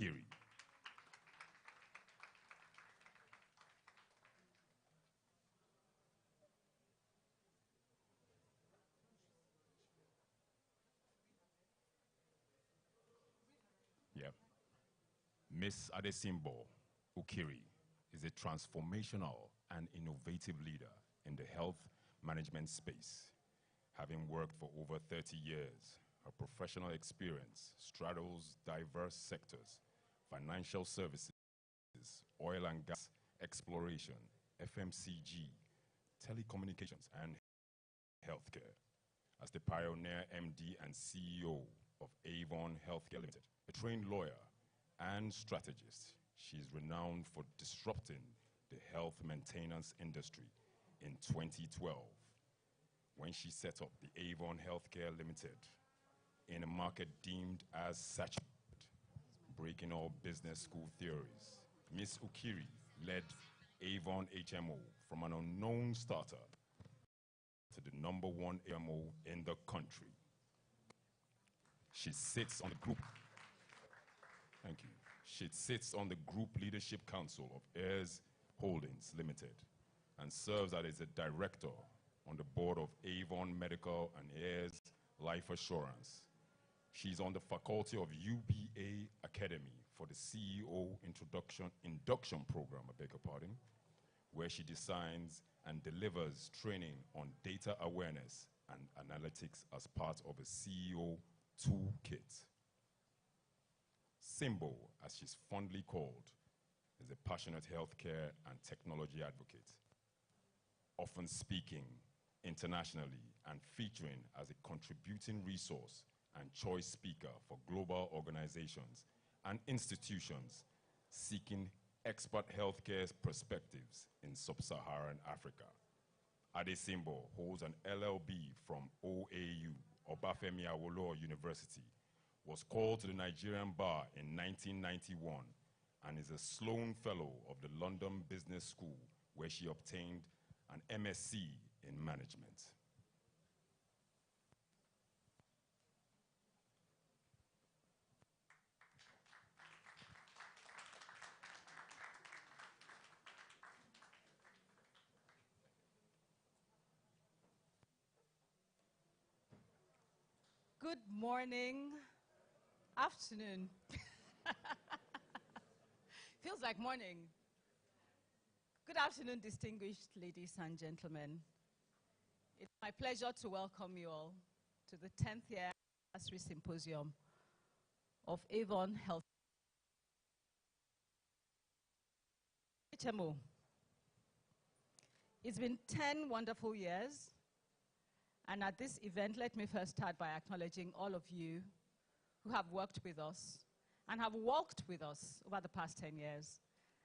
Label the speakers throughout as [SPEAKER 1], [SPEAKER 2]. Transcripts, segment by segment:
[SPEAKER 1] Ukiri. Yep. Miss Adesimbo Ukiri is a transformational and innovative leader in the health management space. Having worked for over 30 years, her professional experience straddles diverse sectors: financial services, oil and gas exploration, FMCG, telecommunications, and healthcare. As the pioneer MD and CEO of Avon Healthcare Limited, a trained lawyer and strategist, she is renowned for disrupting the health maintenance industry in 2012, when she set up the Avon Healthcare Limited in a market deemed as saturated, breaking all business school theories. Ms. Ukiri led Avon HMO from an unknown startup to the #1 HMO in the country. She sits on the group. Thank you. She sits on the Group Leadership Council of Heirs Holdings Limited and serves as a director on the board of Avon Medical and Heirs Life Assurance. She's on the faculty of UBA Academy for the CEO induction program, I beg your pardon, where she designs and delivers training on data awareness and analytics as part of a CEO toolkit. Simbo, as she's fondly called, is a passionate healthcare and technology advocate, often speaking internationally and featuring as a contributing resource and choice speaker for global organizations and institutions seeking expert healthcare perspectives in sub-Saharan Africa. Adesimbo holds an LLB from OAU, Obafemi Awolowo University, was called to the Nigerian bar in 1991, and is a Sloan Fellow of the London Business School, where she obtained an MSc in management.
[SPEAKER 2] Good morning, afternoon. Feels like morning. Good afternoon, distinguished ladies and gentlemen. It's my pleasure to welcome you all to the 10th year Anniversary Symposium of Avon HMO. It's been 10 wonderful years. And at this event, let me first start by acknowledging all of you who have worked with us and have walked with us over the past 10 years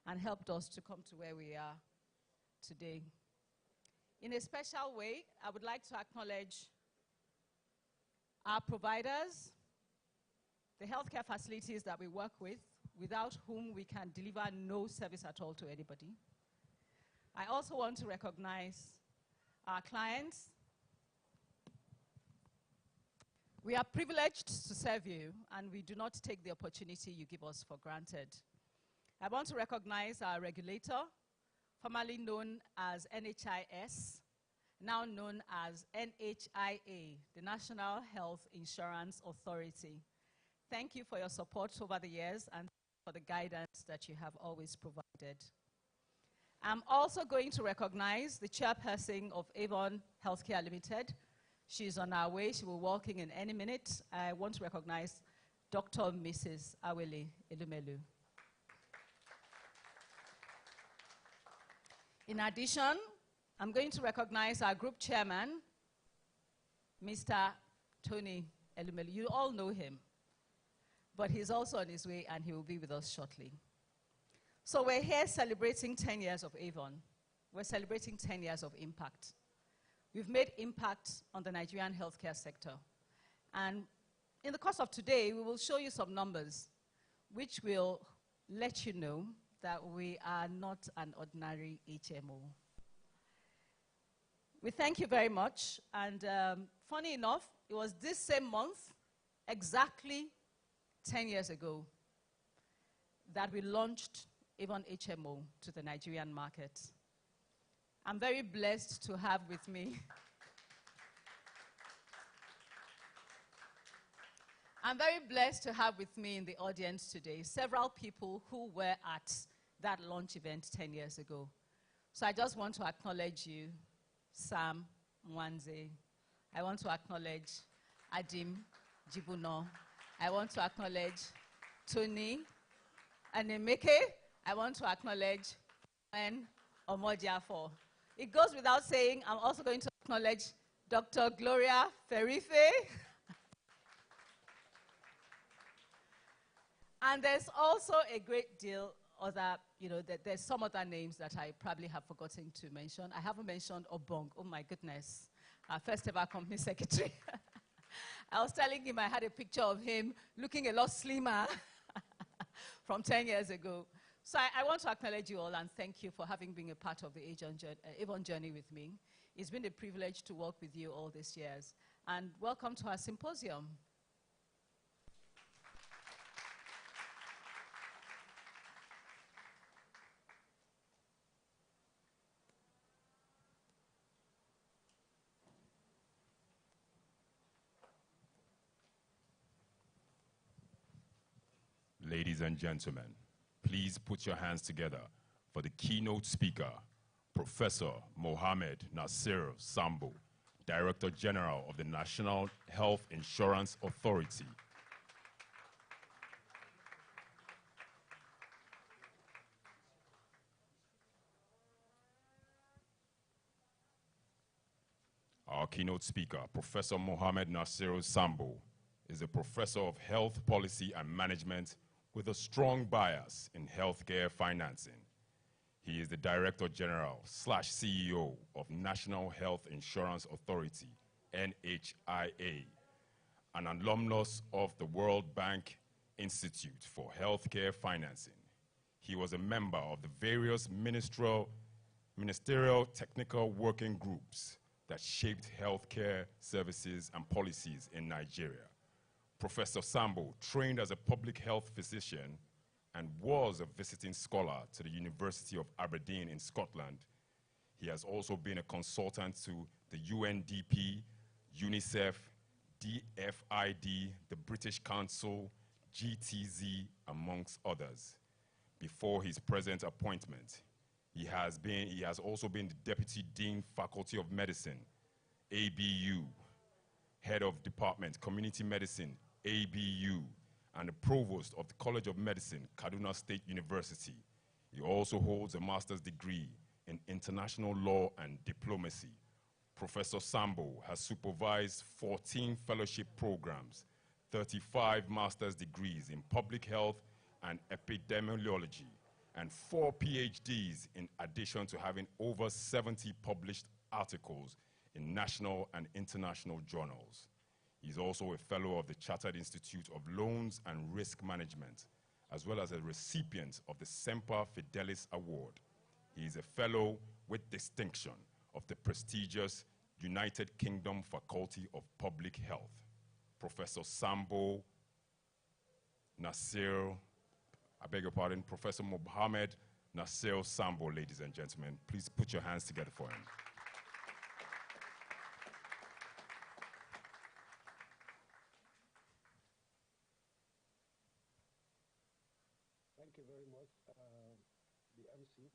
[SPEAKER 2] and helped us to come to where we are today. In a special way, I would like to acknowledge our providers, the healthcare facilities that we work with, without whom we can deliver no service at all to anybody. I also want to recognize our clients. We are privileged to serve you, and we do not take the opportunity you give us for granted. I want to recognize our regulator, formerly known as NHIS, now known as NHIA, the National Health Insurance Authority. Thank you for your support over the years and for the guidance that you have always provided. I'm also going to recognize the chairperson of Avon Healthcare Limited. She's on our way. She will walk in any minute. I want to recognize Dr. Mrs. Awele Elumelu. In addition, I'm going to recognize our group chairman, Mr. Tony Elumelu. You all know him, but he's also on his way, and he will be with us shortly. So we're here celebrating 10 years of Avon. We're celebrating 10 years of impact. We've made impact on the Nigerian healthcare sector. And in the course of today, we will show you some numbers which will let you know that we are not an ordinary HMO. We thank you very much. And funny enough, it was this same month, exactly 10 years ago, that we launched Avon HMO to the Nigerian market. I'm very blessed to have with me in the audience today several people who were at that launch event 10 years ago. So I just want to acknowledge you, Sam Mwanze. I want to acknowledge Adim Jibuno. I want to acknowledge Tony Anemeke. I want to acknowledge N. Omodiafo. It goes without saying, I'm also going to acknowledge Dr. Gloria Ferife. And there's also a great deal other, there's some other names that I probably have forgotten to mention. I haven't mentioned Obong, oh my goodness, our first ever company secretary. I was telling him I had a picture of him looking a lot slimmer from 10 years ago. So I want to acknowledge you all and thank you for having been a part of the Avon journey with me. It's been a privilege to work with you all these years. And welcome to our symposium.
[SPEAKER 1] Ladies and gentlemen, please put your hands together for the keynote speaker, Professor Mohammed Nasir Sambo, Director General of the National Health Insurance Authority. Our keynote speaker, Professor Mohammed Nasir Sambo, is a professor of health policy and management with a strong bias in healthcare financing. He is the Director General / CEO of National Health Insurance Authority, NHIA, an alumnus of the World Bank Institute for Healthcare Financing. He was a member of the various ministerial technical working groups that shaped healthcare services and policies in Nigeria. Professor Sambo trained as a public health physician and was a visiting scholar to the University of Aberdeen in Scotland. He has also been a consultant to the UNDP, UNICEF, DFID, the British Council, GTZ, amongst others. Before his present appointment, he has also been the Deputy Dean, Faculty of Medicine, ABU, Head of Department, Community Medicine, ABU, and the Provost of the College of Medicine, Kaduna State University. He also holds a master's degree in international law and diplomacy. Professor Sambo has supervised 14 fellowship programs, 35 master's degrees in public health and epidemiology, and 4 PhDs in addition to having over 70 published articles in national and international journals. He's also a fellow of the Chartered Institute of Loans and Risk Management, as well as a recipient of the Semper Fidelis Award. He is a fellow with distinction of the prestigious United Kingdom Faculty of Public Health. Professor Sambo Nasir, I beg your pardon, Professor Mohammed Nasir Sambo, ladies and gentlemen. Please put your hands together for him.
[SPEAKER 3] Thank you very much, the MC.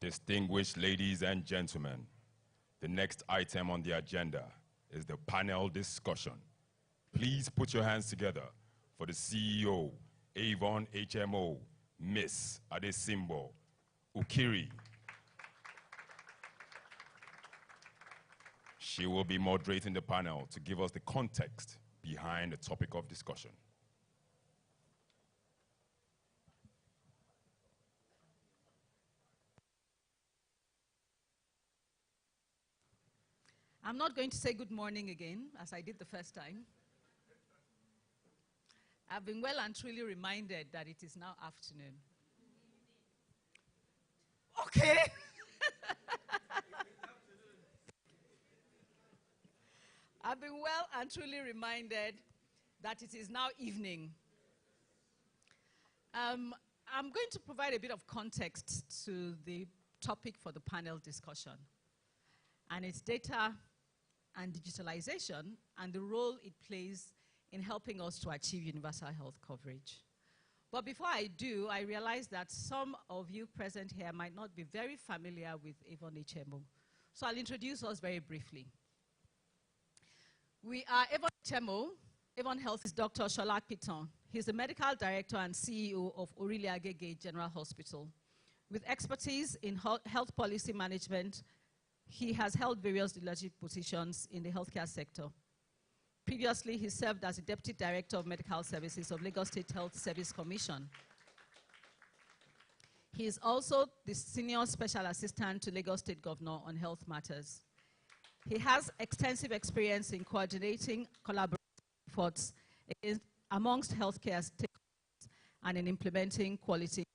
[SPEAKER 1] Distinguished ladies and gentlemen, the next item on the agenda is the panel discussion. Please put your hands together for the CEO, Avon HMO, Miss Adesimbo Ukiri. She will be moderating the panel to give us the context behind the topic of discussion.
[SPEAKER 2] I'm not going to say good morning again, as I did the first time. I've been well and truly reminded that it is now afternoon. Okay. I've been well and truly reminded that it is now evening. I'm going to provide a bit of context to the topic for the panel discussion, and it's data and digitalization and the role it plays in helping us to achieve universal health coverage. But before I do, I realize that some of you present here might not be very familiar with Avon HMO. So I'll introduce us very briefly. We are Avon HMO. Avon Health is Dr. Shola Piton. He's the medical director and CEO of Orile Agege General Hospital. With expertise in health policy management, he has held various leadership positions in the healthcare sector. Previously, he served as the Deputy Director of Medical Services of Lagos State Health Service Commission. He is also the Senior Special Assistant to Lagos State Governor on Health Matters. He has extensive experience in coordinating collaborative efforts amongst healthcare stakeholders and in implementing quality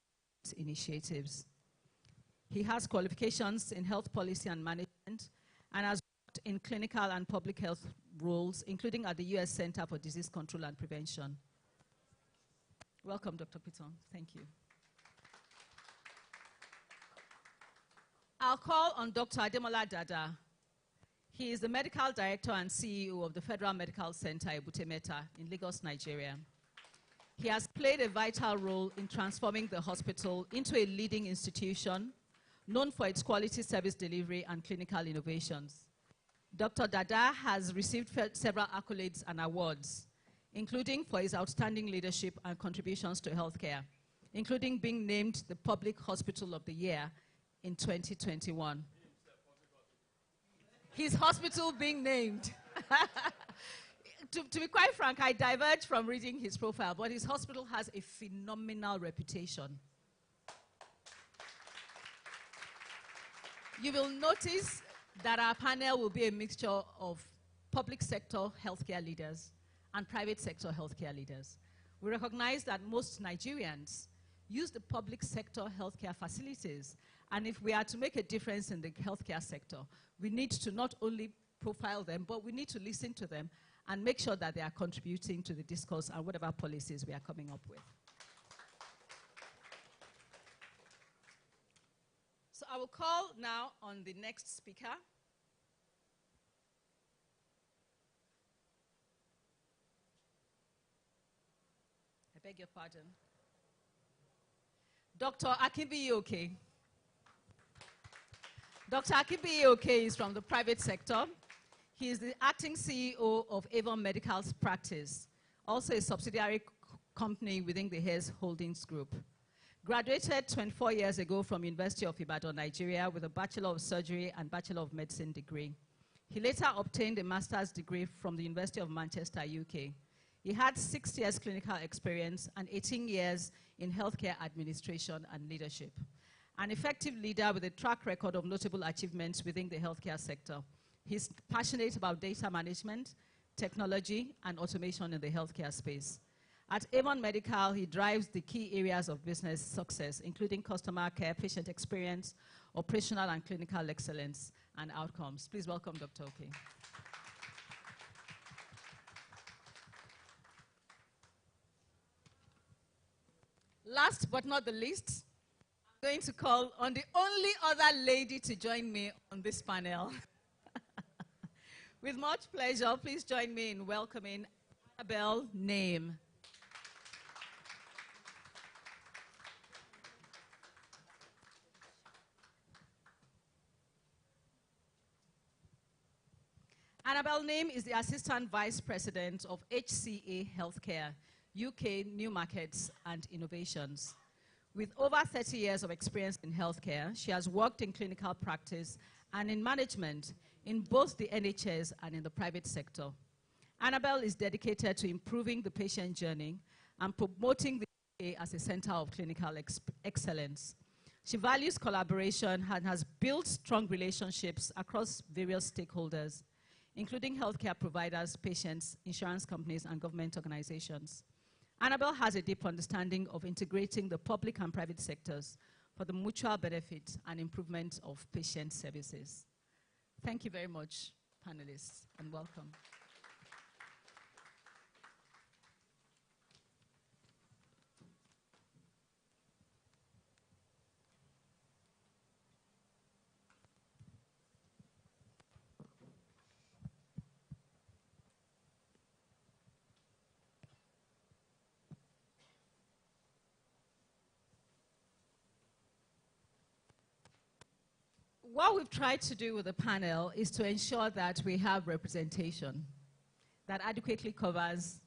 [SPEAKER 2] initiatives. He has qualifications in health policy and management and has worked in clinical and public health roles, including at the U.S. Center for Disease Control and Prevention. Welcome, Dr. Piton. Thank you. I'll call on Dr. Ademola Dada. He is the Medical Director and CEO of the Federal Medical Center, Ebute Metta, in Lagos, Nigeria. He has played a vital role in transforming the hospital into a leading institution known for its quality service delivery and clinical innovations. Dr. Dada has received several accolades and awards, including for his outstanding leadership and contributions to healthcare, including being named the Public Hospital of the Year in 2021. His hospital being named. To be quite frank, I diverged from reading his profile, but his hospital has a phenomenal reputation. You will notice that our panel will be a mixture of public sector healthcare leaders and private sector healthcare leaders. We recognize that most Nigerians use the public sector healthcare facilities, and if we are to make a difference in the healthcare sector, we need to not only profile them, but we need to listen to them and make sure that they are contributing to the discourse and whatever policies we are coming up with. So I will call now on the next speaker. I beg your pardon. Dr. Akinbiyi-Oke. Dr. Akinbiyi-Oke is from the private sector. He is the acting CEO of Avon Medical's practice, also a subsidiary company within the Hayes Holdings Group. Graduated 24 years ago from University of Ibadan, Nigeria, with a Bachelor of Surgery and Bachelor of Medicine degree. He later obtained a master's degree from the University of Manchester, UK. He had 6 years clinical experience and 18 years in healthcare administration and leadership. An effective leader with a track record of notable achievements within the healthcare sector. He's passionate about data management, technology, and automation in the healthcare space. At Avon Medical, he drives the key areas of business success, including customer care, patient experience, operational and clinical excellence, and outcomes. Please welcome Dr. Oke. Last but not the least, I'm going to call on the only other lady to join me on this panel. With much pleasure, please join me in welcoming Annabelle Name. Annabel Name is the Assistant Vice President of HCA Healthcare, UK New Markets and Innovations. With over 30 years of experience in healthcare, she has worked in clinical practice and in management in both the NHS and in the private sector. Annabel is dedicated to improving the patient journey and promoting the UK as a center of clinical excellence. She values collaboration and has built strong relationships across various stakeholders, including healthcare providers, patients, insurance companies, and government organizations. Annabel has a deep understanding of integrating the public and private sectors for the mutual benefit and improvement of patient services. Thank you very much, panelists, and welcome. What we've tried to do with the panel is to ensure that we have representation that adequately covers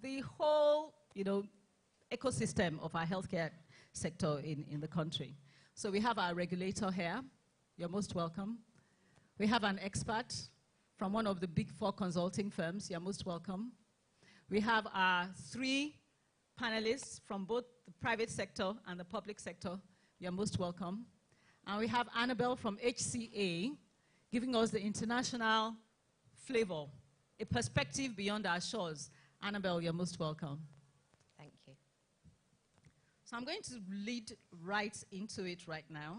[SPEAKER 2] the whole, ecosystem of our healthcare sector in the country. So we have our regulator here. You're most welcome. We have an expert from one of the big 4 consulting firms. You're most welcome. We have our 3 panelists from both the private sector and the public sector. You're most welcome. And we have Annabel from HCA giving us the international flavor, a perspective beyond our shores. Annabel, you're most welcome.
[SPEAKER 4] Thank you.
[SPEAKER 2] So I'm going to lead right into it right now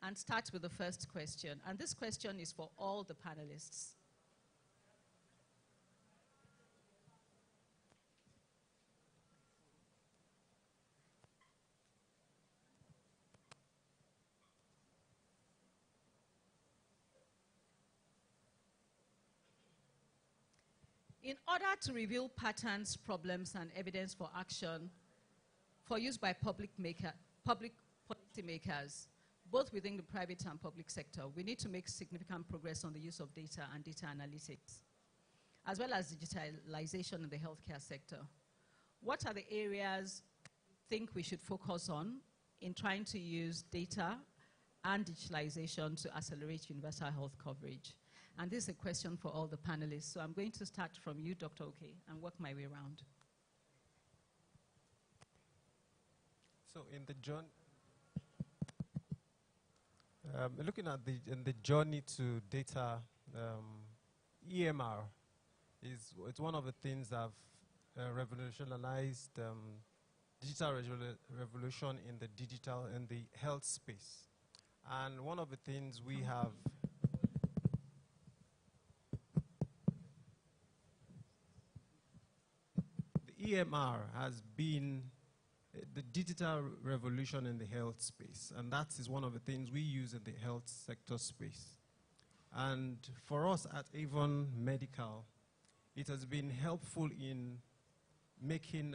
[SPEAKER 2] and start with the first question. And this question is for all the panelists. In order to reveal patterns, problems, and evidence for action for use by public policymakers, both within the private and public sector, we need to make significant progress on the use of data and data analytics, as well as digitalization in the healthcare sector. What are the areas you think we should focus on in trying to use data and digitalization to accelerate universal health coverage? And this is a question for all the panelists. So I'm going to start from you, Dr. Oke, and work my way around.
[SPEAKER 5] So in the journey, looking at the journey to data, EMR it's one of the things that have revolutionized digital revolution in the health space. And one of the things we have EMR has been the digital revolution in the health space, and that is one of the things we use in the health sector space. And for us at Avon Medical, it has been helpful in making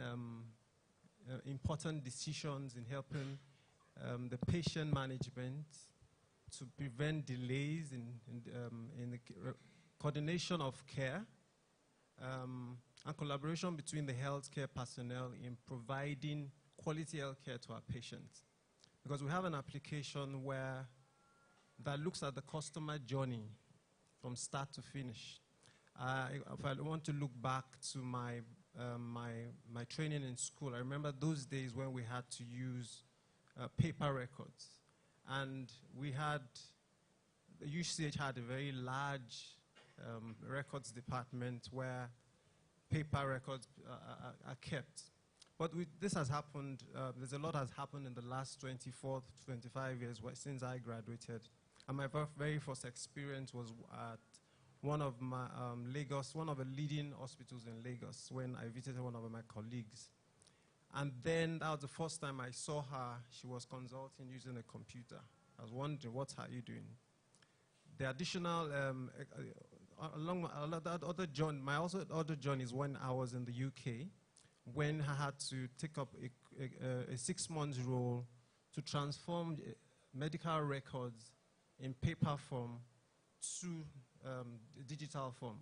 [SPEAKER 5] important decisions, in helping the patient management to prevent delays in the coordination of care, and collaboration between the healthcare personnel in providing quality healthcare to our patients. Because we have an application that looks at the customer journey from start to finish. If I want to look back to my training in school, I remember those days when we had to use paper records. And the UCH had a very large records department where paper records are kept. But this has happened, there's a lot has happened in the last 24 to 25 years since I graduated. And my very first experience was at one of the leading hospitals in Lagos when I visited one of my colleagues. And then that was the first time I saw her. She was consulting using a computer. I was wondering, what are you doing? The additional my other journey is when I was in the UK, when I had to take up a 6-month role to transform medical records in paper form to digital form.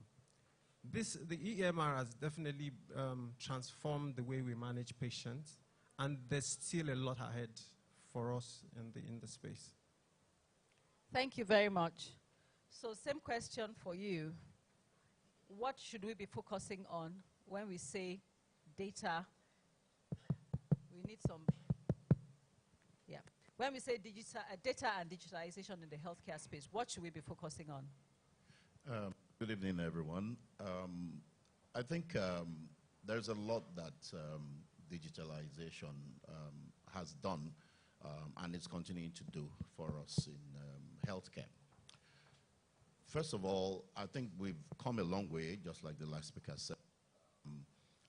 [SPEAKER 5] The EMR has definitely transformed the way we manage patients, and there's still a lot ahead for us in the space.
[SPEAKER 2] Thank you very much. So same question for you. What should we be focusing on when we say data? We need some, yeah. When we say data and digitalization in the healthcare space, what should we be focusing on?
[SPEAKER 4] Good evening, everyone. I think there's a lot that digitalization has done and is continuing to do for us in healthcare. First of all, I think we've come a long way, just like the last speaker said.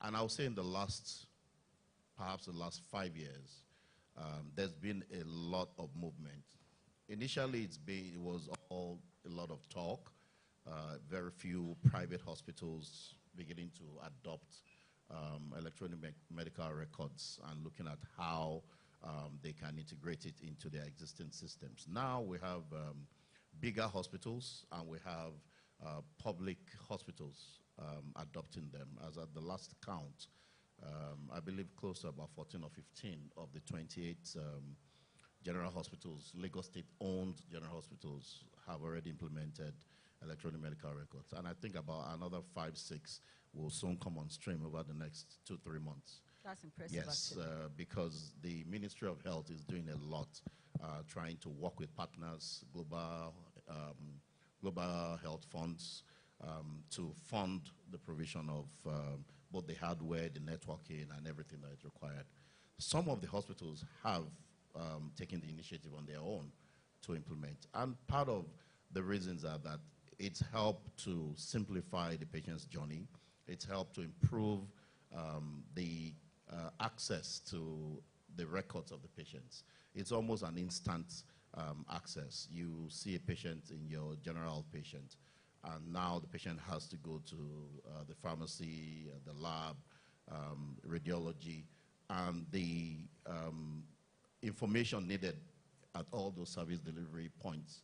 [SPEAKER 4] And I'll say in the last, perhaps the last 5 years, there's been a lot of movement. Initially, it was all a lot of talk. Very few private hospitals beginning to adopt electronic medical records and looking at how they can integrate it into their existing systems. Now we have bigger hospitals and we have public hospitals adopting them. As at the last count, I believe close to about 14 or 15 of the 28 general hospitals, Lagos State-owned general hospitals, have already implemented electronic medical records. And I think about another 5, 6 will soon come on stream over the next 2-3 months.
[SPEAKER 2] That's impressive,
[SPEAKER 4] yes, because the Ministry of Health is doing a lot, trying to work with partners, global health funds, to fund the provision of both the hardware, the networking, and everything that is required. Some of the hospitals have taken the initiative on their own to implement. And part of the reasons are that it's helped to simplify the patient's journey. It's helped to improve the access to the records of the patients. It's almost an instant access. You see a patient in your general patient, and now the patient has to go to the pharmacy, the lab, radiology, and the information needed at all those service delivery points,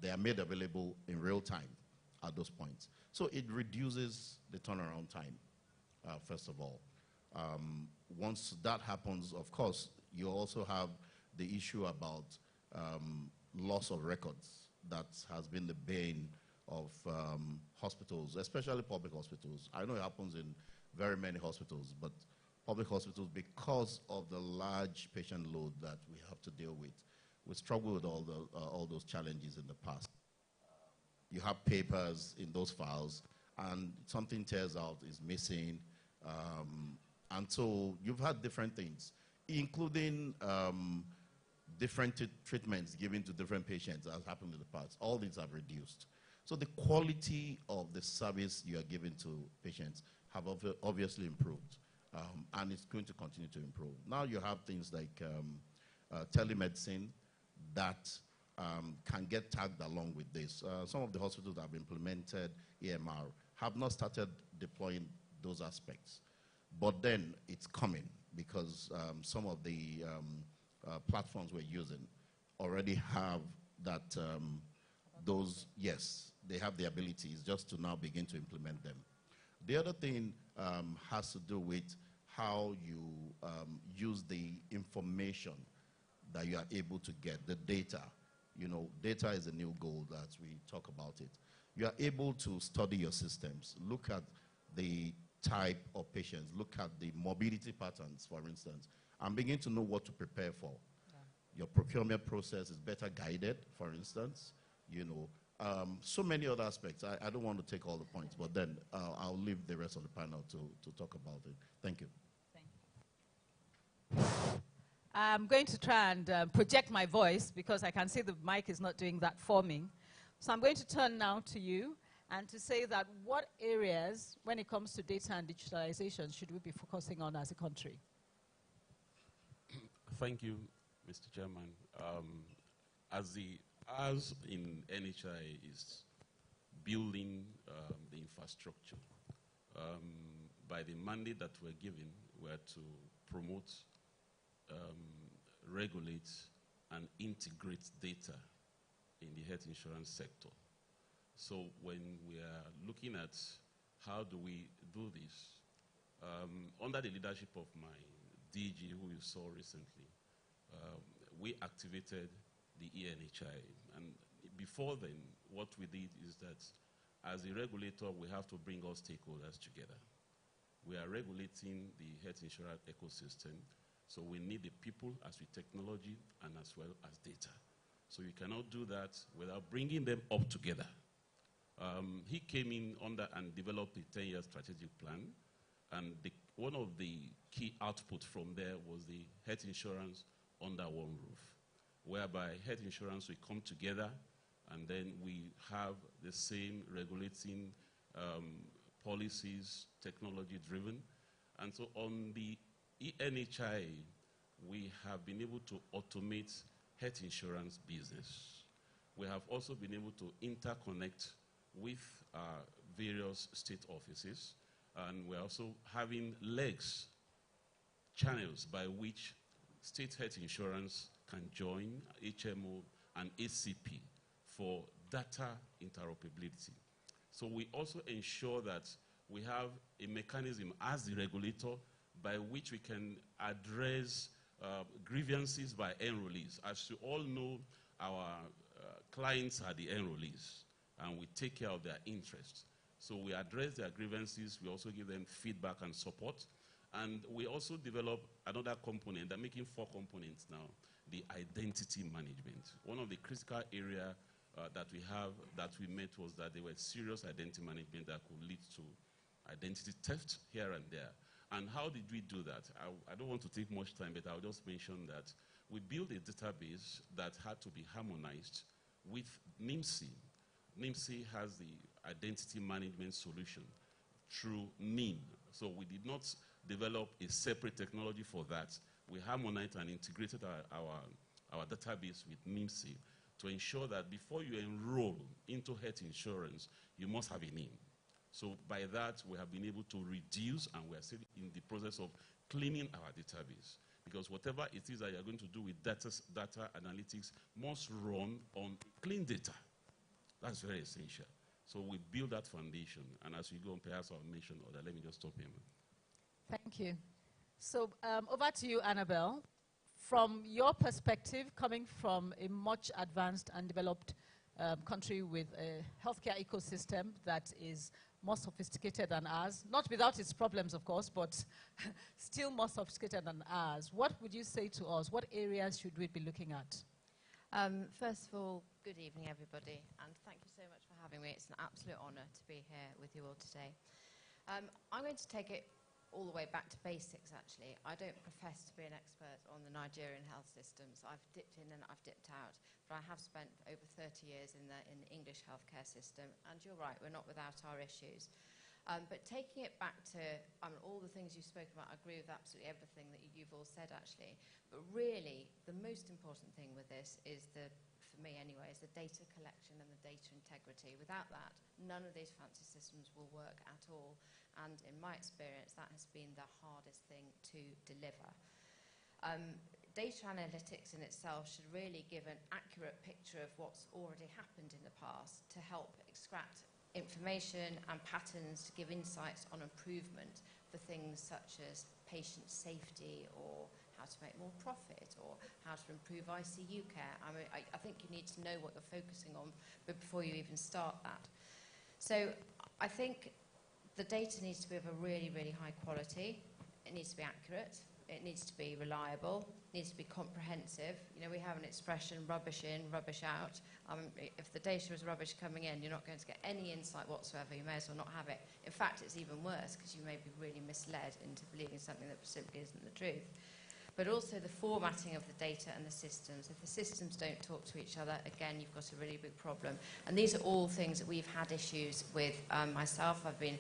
[SPEAKER 4] they are made available in real time at those points. So it reduces the turnaround time, first of all. Once that happens, of course, you also have the issue about loss of records. That has been the bane of hospitals, especially public hospitals. I know it happens in very many hospitals, but public hospitals, because of the large patient load that we have to deal with, we struggle with all those challenges in the past. You have papers in those files, and something tears out, is missing, and so you've had different things, including different treatments given to different patients, as happened in the past. All these have reduced. So the quality of the service you are giving to patients have obviously improved, and it's going to continue to improve. Now you have things like telemedicine that can get tagged along with this. Some of the hospitals that have implemented EMR have not started deploying those aspects. But then it's coming, because some of the platforms we're using already have that, yes, they have the abilities just to now begin to implement them. The other thing has to do with how you use the information that you are able to get, the data. You know, data is a new gold as we talk about it. You are able to study your systems, look at the type of patients, look at the morbidity patterns, for instance, and begin to know what to prepare for. Yeah. Your procurement process is better guided, for instance. You know, so many other aspects. I don't want to take all the points, but then I'll leave the rest of the panel to talk about it. Thank you.
[SPEAKER 2] Thank you. I'm going to try and project my voice, because I can see the mic is not doing that for me. So I'm going to turn now to you and to say that what areas, when it comes to data and digitalization, should we be focusing on as a country?
[SPEAKER 6] Thank you, Mr. Chairman. As in NHI is building the infrastructure, by the mandate that we're given, we're to promote, regulate, and integrate data in the health insurance sector. So when we are looking at how do we do this, under the leadership of my DG, who you saw recently, we activated the ENHI. And before then, what we did is that as a regulator, we have to bring all stakeholders together. We are regulating the health insurance ecosystem, so we need the people as with technology and as well as data. So you cannot do that without bringing them up together. He came in under and developed a 10-year strategic plan, and one of the key outputs from there was the health insurance under one roof, whereby health insurance will come together, and then we have the same regulating policies, technology-driven. And so on the ENHI, we have been able to automate health insurance business. We have also been able to interconnect with various state offices, and we're also having legs, channels by which state health insurance can join HMO and ACP for data interoperability. So we also ensure that we have a mechanism as the regulator by which we can address grievances by enrollees. As you all know, our clients are the enrollees, and we take care of their interests. So we address their grievances, we also give them feedback and support, and we also develop another component. They're making 4 components now, the identity management. One of the critical areas that we met was that there were serious identity management that could lead to identity theft here and there. And how did we do that? I don't want to take much time, but I'll just mention that we built a database that had to be harmonized with NIMSI. NIMSI has the identity management solution through NIM. So we did not develop a separate technology for that. We harmonized and integrated our database with NIMSI to ensure that before you enroll into health insurance, you must have a name. So by that, we have been able to reduce, and we are still in the process of cleaning our database. Because whatever it is that you're going to do with data analytics must run on clean data. That's very essential. So we build that foundation, and as we go on, perhaps I'll mention other. Let me just stop here.
[SPEAKER 2] Thank you. So over to you, Annabelle. From your perspective, coming from a much advanced and developed country with a healthcare ecosystem that is more sophisticated than ours, not without its problems, of course, but still more sophisticated than ours, what would you say to us? What areas should we be looking at?
[SPEAKER 7] First of all, good evening, everybody, and thank you so much for having me. It's an absolute honor to be here with you all today. I'm going to take it all the way back to basics, actually. I don't profess to be an expert on the Nigerian health systems. I've dipped in and I've dipped out, but I have spent over 30 years in the English healthcare system, and you're right, we're not without our issues. But taking it back to all the things you spoke about, I agree with absolutely everything that you've all said, actually. But really, the most important thing with this is for me anyway, is the data collection and the data integrity. Without that, none of these fancy systems will work at all. And in my experience, that has been the hardest thing to deliver. Data analytics in itself should really give an accurate picture of what's already happened in the past to help extract information and patterns to give insights on improvement for things such as patient safety, or how to make more profit, or how to improve ICU care. I mean, I think you need to know what you're focusing on before you even start that. So I think the data needs to be of a really, really high quality. It needs to be accurate. It needs to be reliable. It needs to be comprehensive. You know, we have an expression, rubbish in, rubbish out. If the data is rubbish coming in, you're not going to get any insight whatsoever. You may as well not have it. In fact, it's even worse, because you may be really misled into believing something that simply isn't the truth. But also the formatting of the data and the systems. If the systems don't talk to each other, again, you've got a really big problem. And these are all things that we've had issues with myself. I've been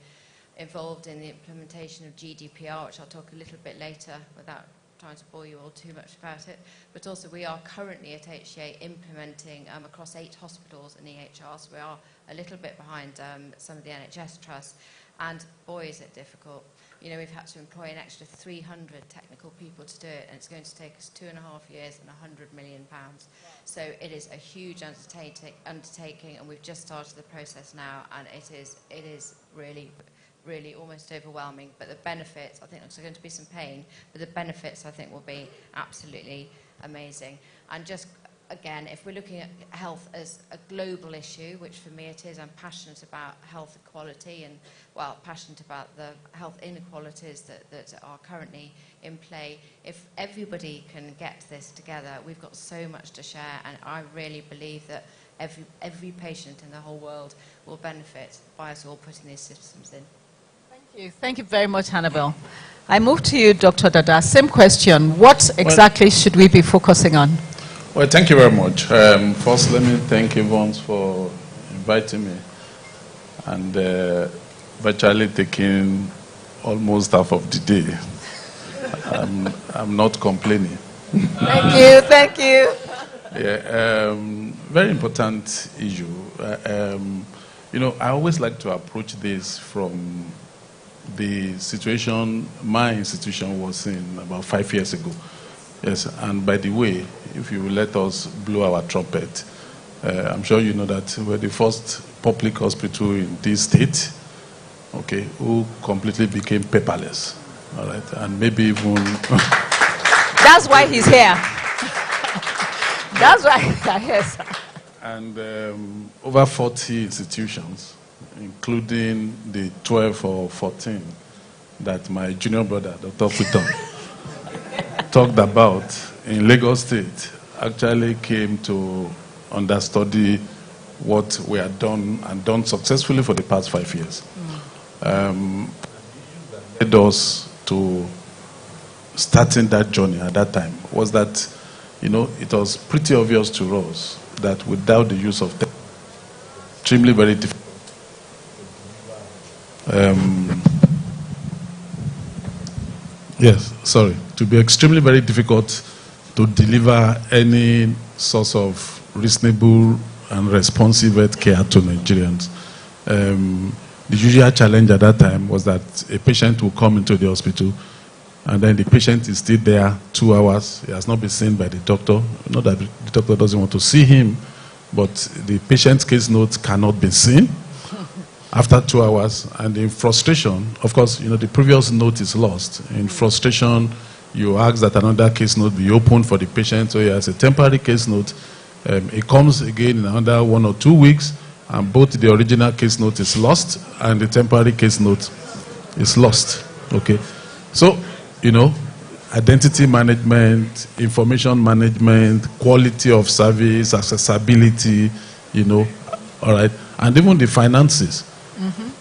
[SPEAKER 7] involved in the implementation of GDPR, which I'll talk a little bit later without trying to bore you all too much about it. But also we are currently at HCA implementing across 8 hospitals in EHR, so we are a little bit behind some of the NHS trusts. And boy, is it difficult. You know, we've had to employ an extra 300 technical people to do it, and it's going to take us 2.5 years and £100 million. So it is a huge undertaking, and we've just started the process now, and it is really almost overwhelming. But the benefits, I think there's going to be some pain, but the benefits, I think, will be absolutely amazing. And just again, if we're looking at health as a global issue, which for me it is, I'm passionate about health equality and, well, passionate about the health inequalities that are currently in play. If everybody can get this together, we've got so much to share, and I really believe that every patient in the whole world will benefit by us all putting these systems in.
[SPEAKER 2] Thank you. Thank you very much, Hannibal. I move to you, Dr. Dada. Same question. What exactly should we be focusing on?
[SPEAKER 8] Well, thank you very much. First, let me thank Avon for inviting me and virtually taking almost half of the day. I'm not complaining.
[SPEAKER 2] Thank you. Thank you.
[SPEAKER 8] Yeah, very important issue. You know, I always like to approach this from the situation my institution was in about 5 years ago. Yes, and by the way, if you will let us blow our trumpet, I'm sure you know that we're the first public hospital in this state, okay, who completely became paperless, all right, and maybe even...
[SPEAKER 2] That's why he's here. That's why he's here, sir.
[SPEAKER 8] And over 40 institutions, including the 12 or 14 that my junior brother, Dr. Futon, talked about in Lagos State, actually came to understudy what we had done and done successfully for the past 5 years. Led us to starting that journey at that time was that, you know, it was pretty obvious to us that without the use of tech, extremely very difficult. To be extremely very difficult to deliver any source of reasonable and responsive health care to Nigerians. The usual challenge at that time was that a patient will come into the hospital and then the patient is still there 2 hours. He has not been seen by the doctor. Not that the doctor doesn't want to see him, but the patient's case note cannot be seen after 2 hours. And in frustration, of course, you know, the previous note is lost. In frustration, you ask that another case note be opened for the patient, so he has a temporary case note. It comes again in another 1 or 2 weeks, and both the original case note is lost and the temporary case note is lost. Okay, so, you know, identity management, information management, quality of service, accessibility, you know, all right, and even the finances.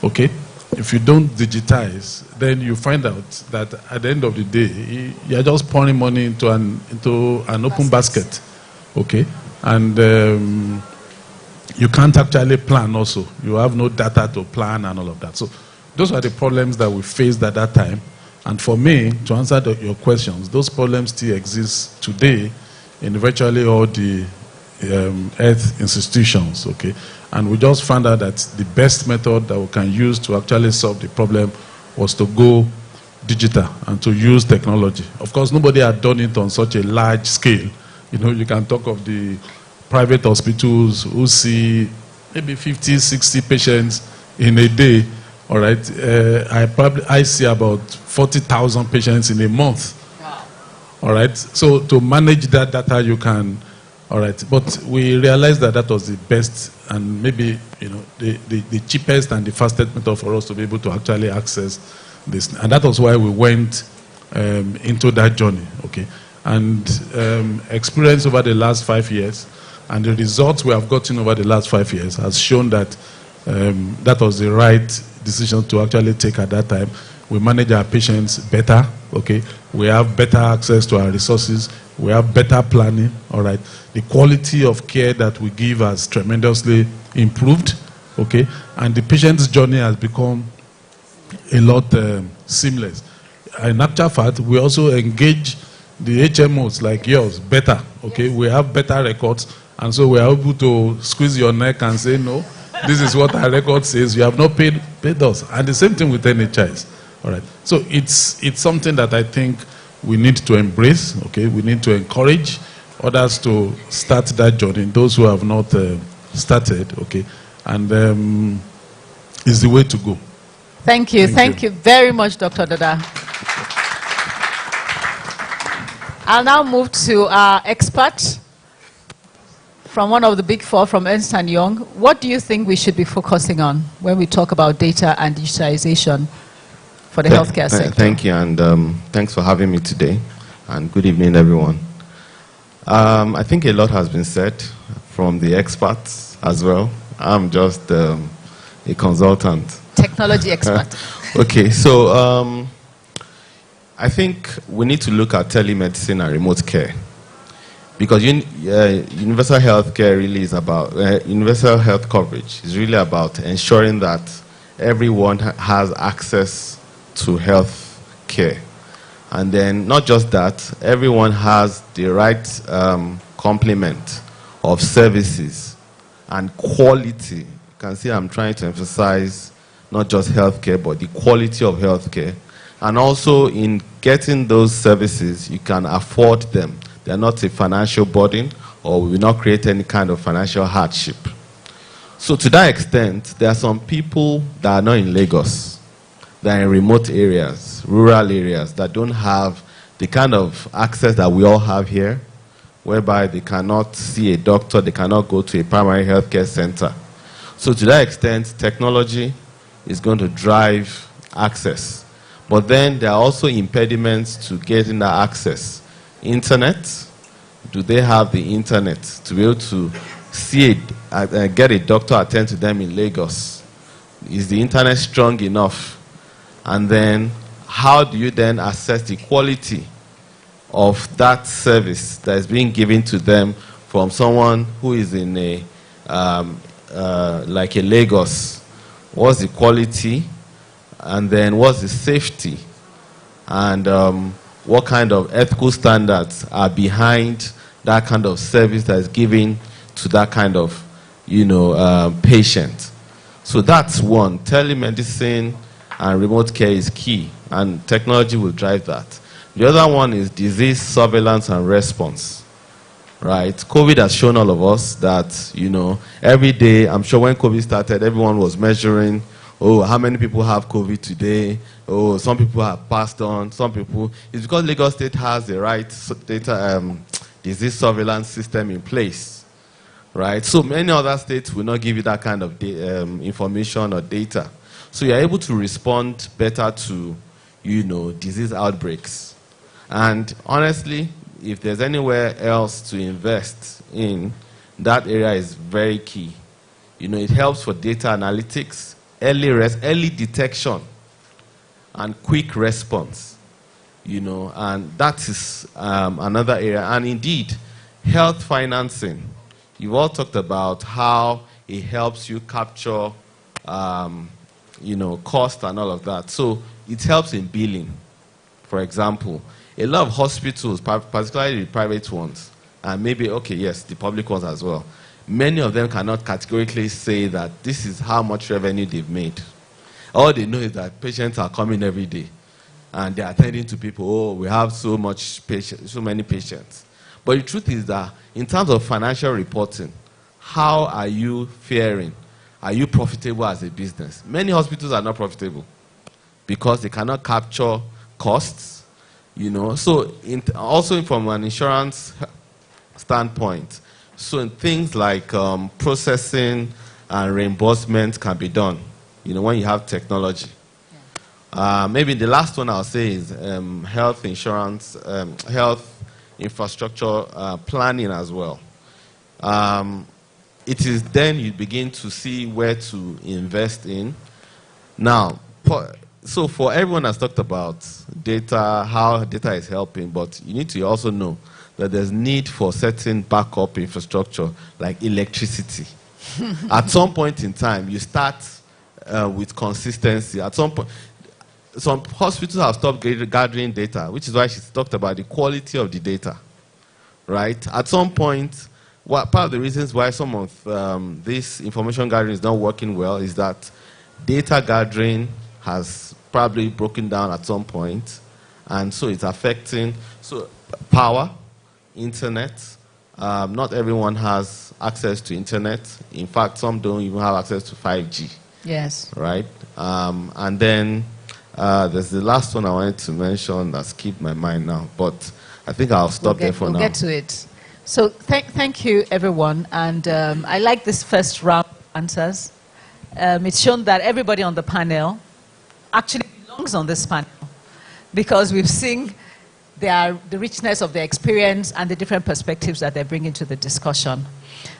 [SPEAKER 8] Okay, if you don't digitize, then you find out that at the end of the day, you're just pouring money into an open basket. Okay, and you can't actually plan also. You have no data to plan and all of that. So those are the problems that we faced at that time. And for me, to answer your questions, those problems still exist today in virtually all the health institutions, okay? And we just found out that the best method that we can use to actually solve the problem was to go digital and to use technology. Of course, nobody had done it on such a large scale. You know, you can talk of the private hospitals who see maybe 50, 60 patients in a day. All right, I see about 40,000 patients in a month. Wow. All right, so to manage that data, you can, all right, but we realized that that was the best and maybe, you know, the cheapest and the fastest method for us to be able to actually access this. And that was why we went into that journey, okay? And experience over the last 5 years and the results we have gotten over the last 5 years has shown that that was the right decision to actually take at that time. We manage our patients better, okay? We have better access to our resources. We have better planning, all right? The quality of care that we give has tremendously improved, okay? And the patient's journey has become a lot seamless. In actual fact, we also engage the HMOs like yours better, okay? Yes. We have better records, and so we are able to squeeze your neck and say, no, this is what our record says. You have not paid us. And the same thing with NHIs. All right. So it's something that I think we need to embrace, okay? We need to encourage others to start that journey, those who have not started, okay? And it's the way to go.
[SPEAKER 2] Thank you. Thank you very much, Dr. Dada. I'll now move to our expert from one of the big four, from Ernst & Young. What do you think we should be focusing on when we talk about data and digitalization for the healthcare sector?
[SPEAKER 9] Thank you, and thanks for having me today. And good evening, everyone. I think a lot has been said from the experts as well. I'm just a consultant.
[SPEAKER 2] Technology expert.
[SPEAKER 9] Okay, so I think we need to look at telemedicine and remote care, because universal health care really is about, universal health coverage is really about ensuring that everyone has access to health care. And then not just that, everyone has the right complement of services and quality. You can see I'm trying to emphasize not just healthcare, but the quality of healthcare. And also in getting those services, you can afford them. They're not a financial burden, or will not create any kind of financial hardship. So to that extent, there are some people that are not in Lagos, that are in remote areas, rural areas, that don't have the kind of access that we all have here, whereby they cannot see a doctor, they cannot go to a primary healthcare center. So to that extent, technology is going to drive access. But then there are also impediments to getting that access. Internet, do they have the internet to be able to see get a doctor attend to them in Lagos? Is the internet strong enough? And then how do you then assess the quality of that service that is being given to them from someone who is in a like a Lagos? What's the quality? And then what's the safety? And what kind of ethical standards are behind that kind of service that is given to that kind of, patient? So that's one. Telemedicine and remote care is key, and technology will drive that. The other one is disease surveillance and response, right? COVID has shown all of us that, every day, I'm sure when COVID started, everyone was measuring, oh, how many people have COVID today? Oh, some people have passed on, some people. It's because Lagos State has the right data, disease surveillance system in place, right? So many other states will not give you that kind of information or data. So you're able to respond better to, disease outbreaks. And honestly, if there's anywhere else to invest in, that area is very key. It helps for data analytics, early detection, and quick response. And that is another area. And indeed, health financing. You've all talked about how it helps you capture, cost and all of that. So it helps in billing. For example, a lot of hospitals, particularly the private ones, and maybe, okay, yes, the public ones as well, many of them cannot categorically say that this is how much revenue they've made. All they know is that patients are coming every day, and they're attending to people. Oh, we have so many patients. But the truth is that in terms of financial reporting, how are you faring? Are you profitable as a business? Many hospitals are not profitable because they cannot capture costs. So also from an insurance standpoint, so in things like processing and reimbursement can be done, when you have technology. Yeah. Maybe the last one I'll say is health insurance, health infrastructure planning as well. It is then you begin to see where to invest in. Now, so for everyone has talked about data, how data is helping, but you need to also know that there's need for certain backup infrastructure like electricity. At some point in time, you start with consistency. At some point, some hospitals have stopped gathering data, which is why she talked about the quality of the data, right? At some point, part of the reasons why some of this information gathering is not working well is that data gathering has probably broken down at some point, and so it's affecting power, internet. Not everyone has access to internet. In fact, some don't even have access to 5G.
[SPEAKER 2] Yes.
[SPEAKER 9] Right? And then there's the last one I wanted to mention that skipped my mind now, but I think I'll stop there for now.
[SPEAKER 2] We'll get to it. So thank you, everyone. And I like this first round of answers. It's shown that everybody on the panel actually belongs on this panel because we've seen the richness of their experience and the different perspectives that they bring into the discussion.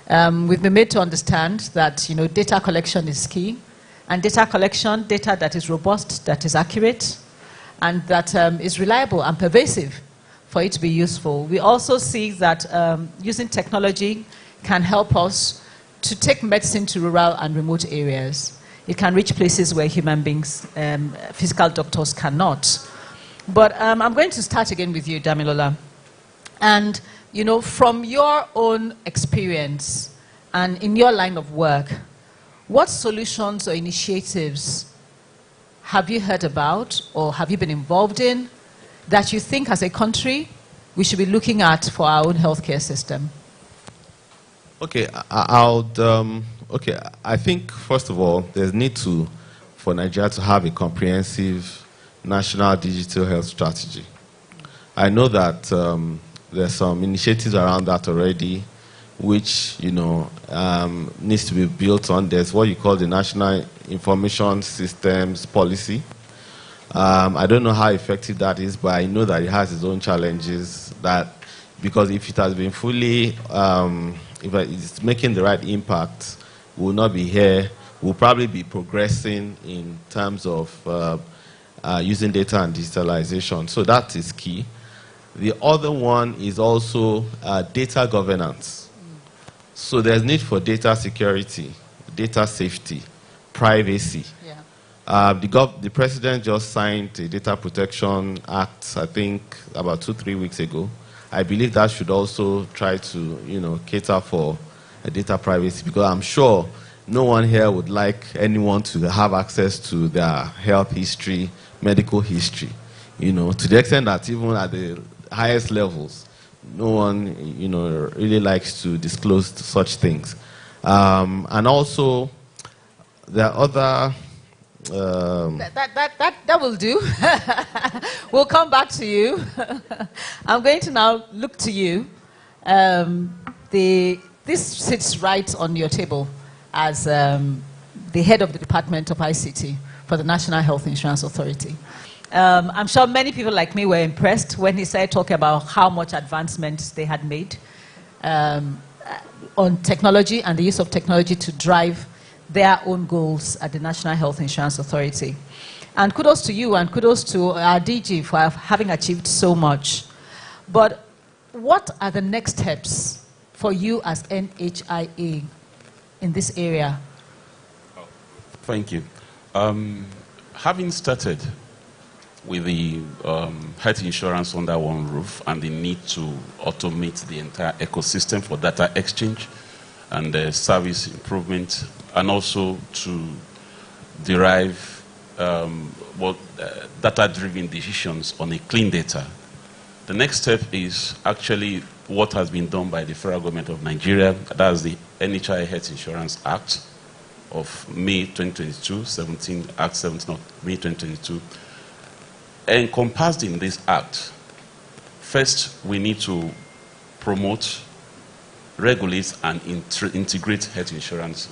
[SPEAKER 2] We've been made to understand that data collection is key, and data collection, data that is robust, that is accurate, and that is reliable and pervasive for it to be useful. We also see that using technology can help us to take medicine to rural and remote areas. It can reach places where human beings, physical doctors cannot. But I'm going to start again with you, Damilola. And, from your own experience and in your line of work, what solutions or initiatives have you heard about or have you been involved in that you think as a country we should be looking at for our own healthcare system?
[SPEAKER 9] Okay, I think, first of all, there's need for Nigeria to have a comprehensive national digital health strategy. I know that there's some initiatives around that already, which needs to be built on. There's what you call the National Information Systems Policy. I don't know how effective that is, but I know that it has its own challenges. Because if it has been fully, if it's making the right impact, we will not be here. We'll probably be progressing in terms of using data and digitalization. So that is key. The other one is also data governance. So there's need for data security, data safety, privacy. Yeah. The president just signed a Data Protection Act, I think, about 2-3 weeks ago. I believe that should also try to, cater for data privacy, because I'm sure no one here would like anyone to have access to their health history, medical history, to the extent that even at the highest levels, no one, really likes to disclose such things. And also, there are other...
[SPEAKER 2] That will do. We'll come back to you. I'm going to now look to you. This sits right on your table as the head of the Department of ICT for the National Health Insurance Authority. I'm sure many people like me were impressed when he started talking about how much advancements they had made on technology and the use of technology to drive their own goals at the National Health Insurance Authority. And kudos to you and kudos to our DG for having achieved so much. But what are the next steps for you as NHIA in this area?
[SPEAKER 6] Thank you. Having started with the health insurance under one roof and the need to automate the entire ecosystem for data exchange and service improvement, and also to derive data-driven decisions on a clean data. The next step is actually what has been done by the federal government of Nigeria. That's the NHI Health Insurance Act of May 2022, Act 17 of May 2022. Encompassed in this act, first we need to promote, regulate, and integrate health insurance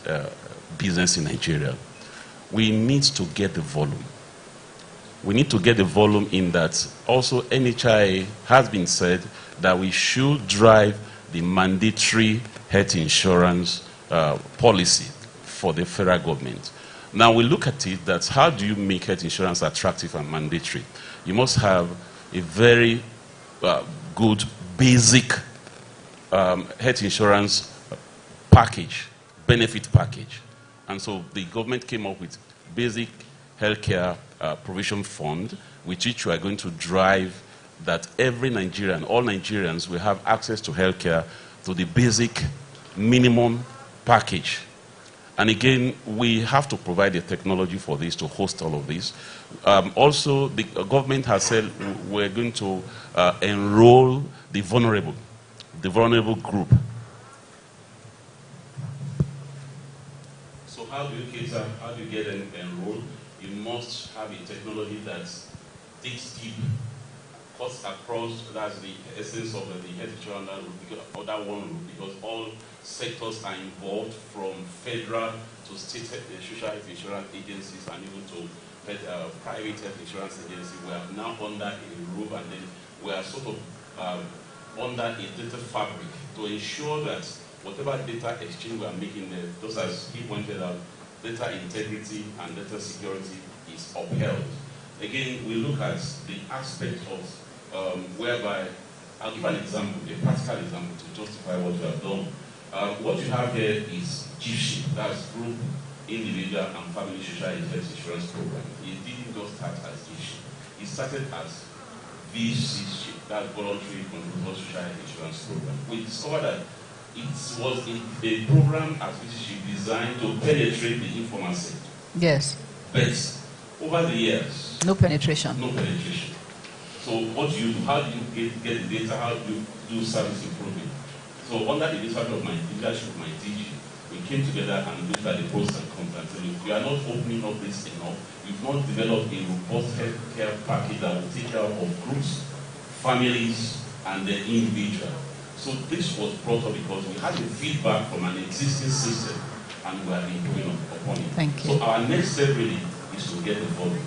[SPEAKER 6] business in Nigeria. We need to get the volume. We need to get the volume in that also NHI has been said that we should drive the mandatory health insurance policy for the federal government. Now we look at it, that's how do you make health insurance attractive and mandatory? You must have a very good basic health insurance package, benefit package. And so the government came up with basic healthcare provision fund, with which we are going to drive that every Nigerian, all Nigerians will have access to healthcare to the basic minimum package. And again, we have to provide the technology for this to host all of this. Also, the government has said we're going to enroll the vulnerable group. So how do you cater, how do you get them enrolled? You must have a technology that digs deep, cuts across, that's the essence of the health insurance other one route, because all sectors are involved, from federal to state social health insurance agencies and even to private health insurance agencies. We are now under a roof, and then we are sort of under a data fabric to ensure that whatever data exchange we are making there, those as he pointed out, data integrity and data security is upheld. Again, we look at the aspect of whereby, I'll give an example, a practical example to justify what we have done. What you have here is GIFSHIP, that's Group, Individual and Family Social Health Insurance Program. It didn't just start as GIFSHIP. It started as VCSHIP, that's Voluntary Contributory Social Health Insurance Program. We discovered that it was a program as VCSHIP designed to penetrate the informal sector.
[SPEAKER 2] Yes.
[SPEAKER 6] But over the years,
[SPEAKER 2] no penetration.
[SPEAKER 6] No penetration. So what do you do? How do you get the data? How do you do service improvement? So under the leadership of my DG, we came together and looked at the pros and cons and said, look, we are not opening up this enough. We've not developed a robust healthcare package that will take care of groups, families, and the individual. So this was brought up because we had the feedback from an existing system, and we are improving upon it.
[SPEAKER 2] Thank you.
[SPEAKER 6] So our next step really is to get the volume.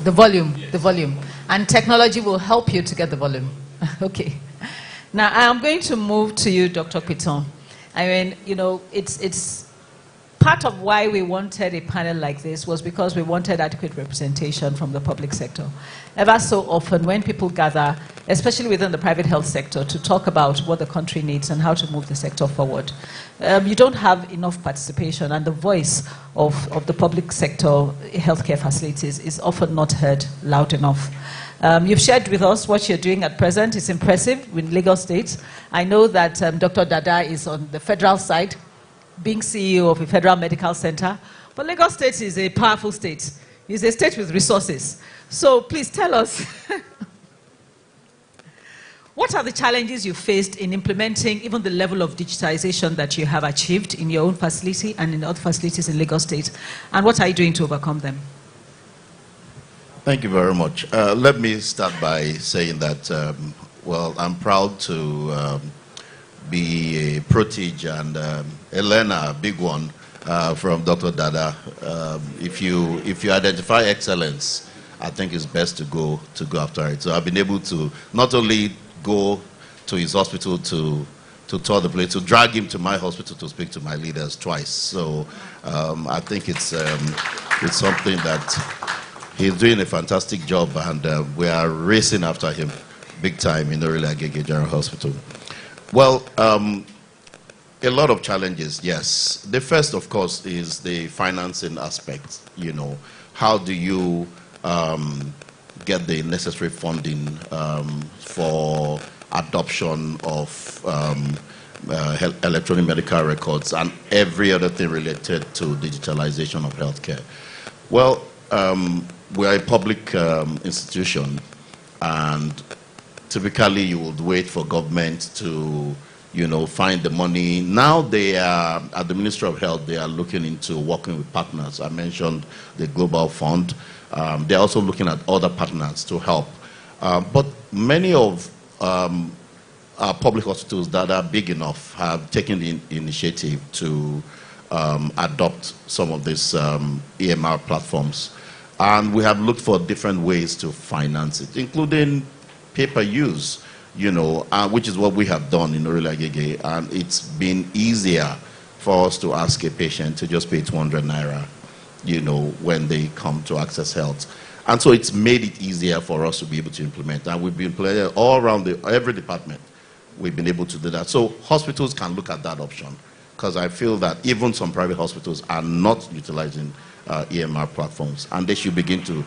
[SPEAKER 2] The volume,
[SPEAKER 6] yes.
[SPEAKER 2] The volume. And technology will help you to get the volume. Okay. Now, I'm going to move to you, Dr. Piton. I mean, you know, it's part of why we wanted a panel like this was because we wanted adequate representation from the public sector. Ever so often, when people gather, especially within the private health sector, to talk about what the country needs and how to move the sector forward, you don't have enough participation, and the voice of the public sector healthcare facilities is often not heard loud enough. You've shared with us what you're doing at present. It's impressive in Lagos State. I know that Dr. Dada is on the federal side, being CEO of a federal medical center. But Lagos State is a powerful state. It's a state with resources. So please tell us, what are the challenges you faced in implementing even the level of digitization that you have achieved in your own facility and in other facilities in Lagos State? And what are you doing to overcome them?
[SPEAKER 4] Thank you very much. Let me start by saying that, well, I'm proud to be a protege and a learner, a big one, from Dr. Dada. If you identify excellence, I think it's best to go after it. So I've been able to not only go to his hospital to tour the place, to drag him to my hospital to speak to my leaders twice. So I think it's something that he's doing a fantastic job, and we are racing after him big time in Orele Agege General Hospital. Well, a lot of challenges, yes. The first, of course, is the financing aspect. You know, how do you get the necessary funding for adoption of electronic medical records and every other thing related to digitalization of healthcare? Well, we are a public institution, and typically you would wait for government to, you know, find the money. Now they are, at the Ministry of Health, they are looking into working with partners. I mentioned the Global Fund. They're also looking at other partners to help. But many of our public hospitals that are big enough have taken the initiative to adopt some of these EMR platforms. And we have looked for different ways to finance it, including pay-per-use, you know, which is what we have done in Orele Agege. And it's been easier for us to ask a patient to just pay 200 naira, you know, when they come to access health. And so it's made it easier for us to be able to implement. And we've been implementing all around every department. We've been able to do that. So hospitals can look at that option, because I feel that even some private hospitals are not utilizing EMR platforms, and they should begin to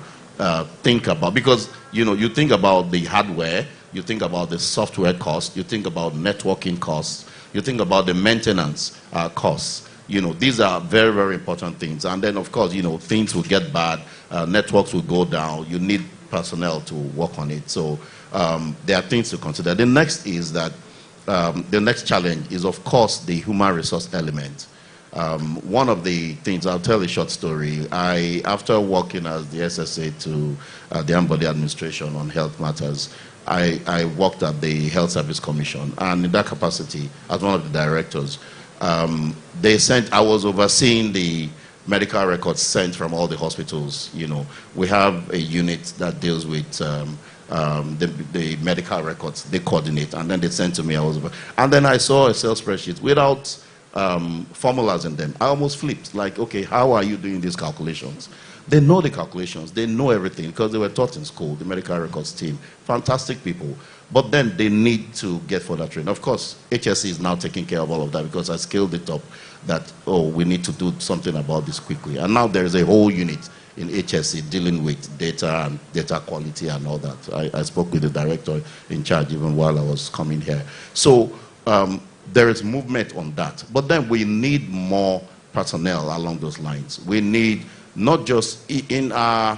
[SPEAKER 4] think about, because, you know, you think about the hardware, you think about the software cost, you think about networking costs, you think about the maintenance costs, You know, these are very, very important things. And then, of course, you know, things will get bad, networks will go down, you need personnel to work on it. So there are things to consider. The next is that, the next challenge is, of course, the human resource element. One of the things, I'll tell a short story. After working as the SSA to the Ambody administration on health matters, I worked at the Health Service Commission, and in that capacity, as one of the directors, I was overseeing the medical records sent from all the hospitals. You know, we have a unit that deals with the medical records. They coordinate, and then they send to me. And then I saw a Excel spreadsheet without formulas in them. I almost flipped, like, okay, how are you doing these calculations? They know the calculations, they know everything, because they were taught in school, the medical records team. Fantastic people. But then they need to get further training. Of course, HSC is now taking care of all of that, because I scaled it up that, oh, we need to do something about this quickly. And now there is a whole unit in HSC dealing with data and data quality and all that. I spoke with the director in charge even while I was coming here. So there is movement on that. But then we need more personnel along those lines. We need not just in our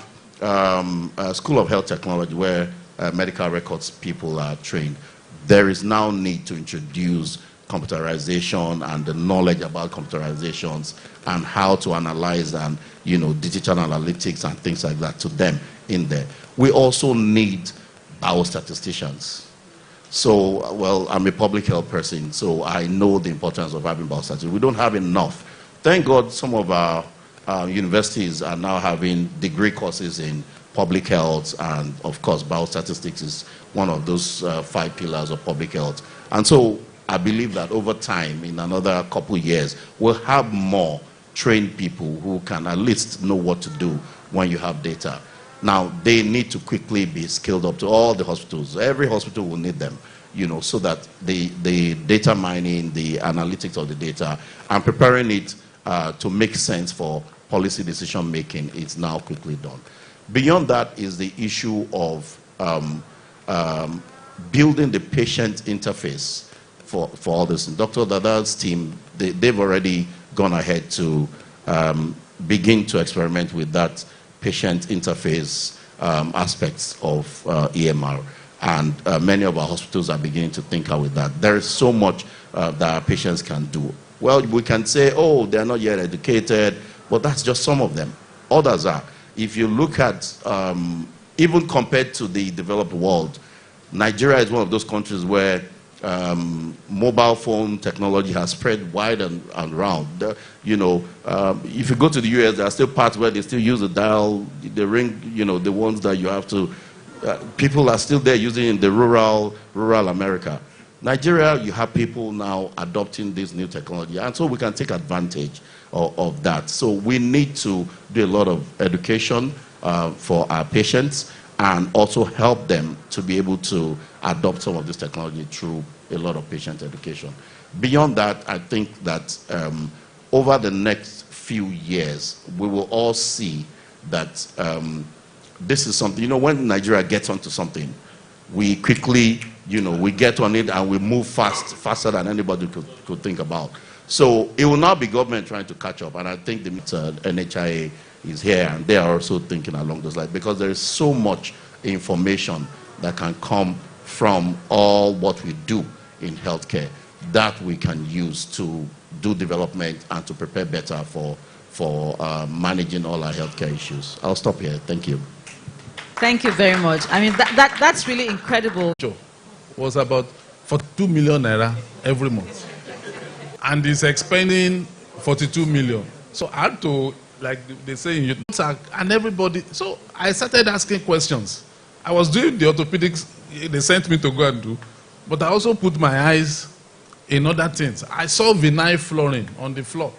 [SPEAKER 4] School of Health Technology, where medical records people are trained, there is now need to introduce computerization and the knowledge about computerizations and how to analyze and, you know, digital analytics and things like that to them in there. We also need biostatisticians. So, well, I'm a public health person, so I know the importance of having biostatisticians. We don't have enough. Thank God some of our universities are now having degree courses in public health, and of course biostatistics is one of those 5 pillars of public health. And so I believe that over time, in another couple of years, we'll have more trained people who can at least know what to do when you have data. Now, they need to quickly be scaled up to all the hospitals. Every hospital will need them, you know, so that the data mining, the analytics of the data, and preparing it to make sense for policy decision making is now quickly done. Beyond that is the issue of building the patient interface for all this. Dr. Dada's team, they've already gone ahead to begin to experiment with that patient interface aspects of EMR. And many of our hospitals are beginning to think out with that. There is so much that our patients can do. Well, we can say, oh, they're not yet educated, but that's just some of them. Others are. If you look at, even compared to the developed world, Nigeria is one of those countries where mobile phone technology has spread wide and round. You know, if you go to the US, there are still parts where they still use the dial, the ring, you know, the ones that you have to, people are still there using in the rural America. Nigeria, you have people now adopting this new technology, and so we can take advantage of that. So we need to do a lot of education for our patients, and also help them to be able to adopt some of this technology through a lot of patient education. Beyond that, I think that over the next few years, we will all see that this is something, you know, when Nigeria gets onto something, we quickly, you know, we get on it and we move faster than anybody could think about. So it will now be government trying to catch up, and I think the NHIA is here, and they are also thinking along those lines, because there is so much information that can come from all what we do in healthcare that we can use to do development and to prepare better for managing all our healthcare issues. I'll stop here. Thank you.
[SPEAKER 2] Thank you very much. I mean, that's really incredible.
[SPEAKER 8] Was about 42 million naira every month, and is expending 42 million. So I had to, like they say in YouTube, and everybody. So I started asking questions. I was doing the orthopedics they sent me to go and do, but I also put my eyes in other things. I saw vinyl flooring on the floor.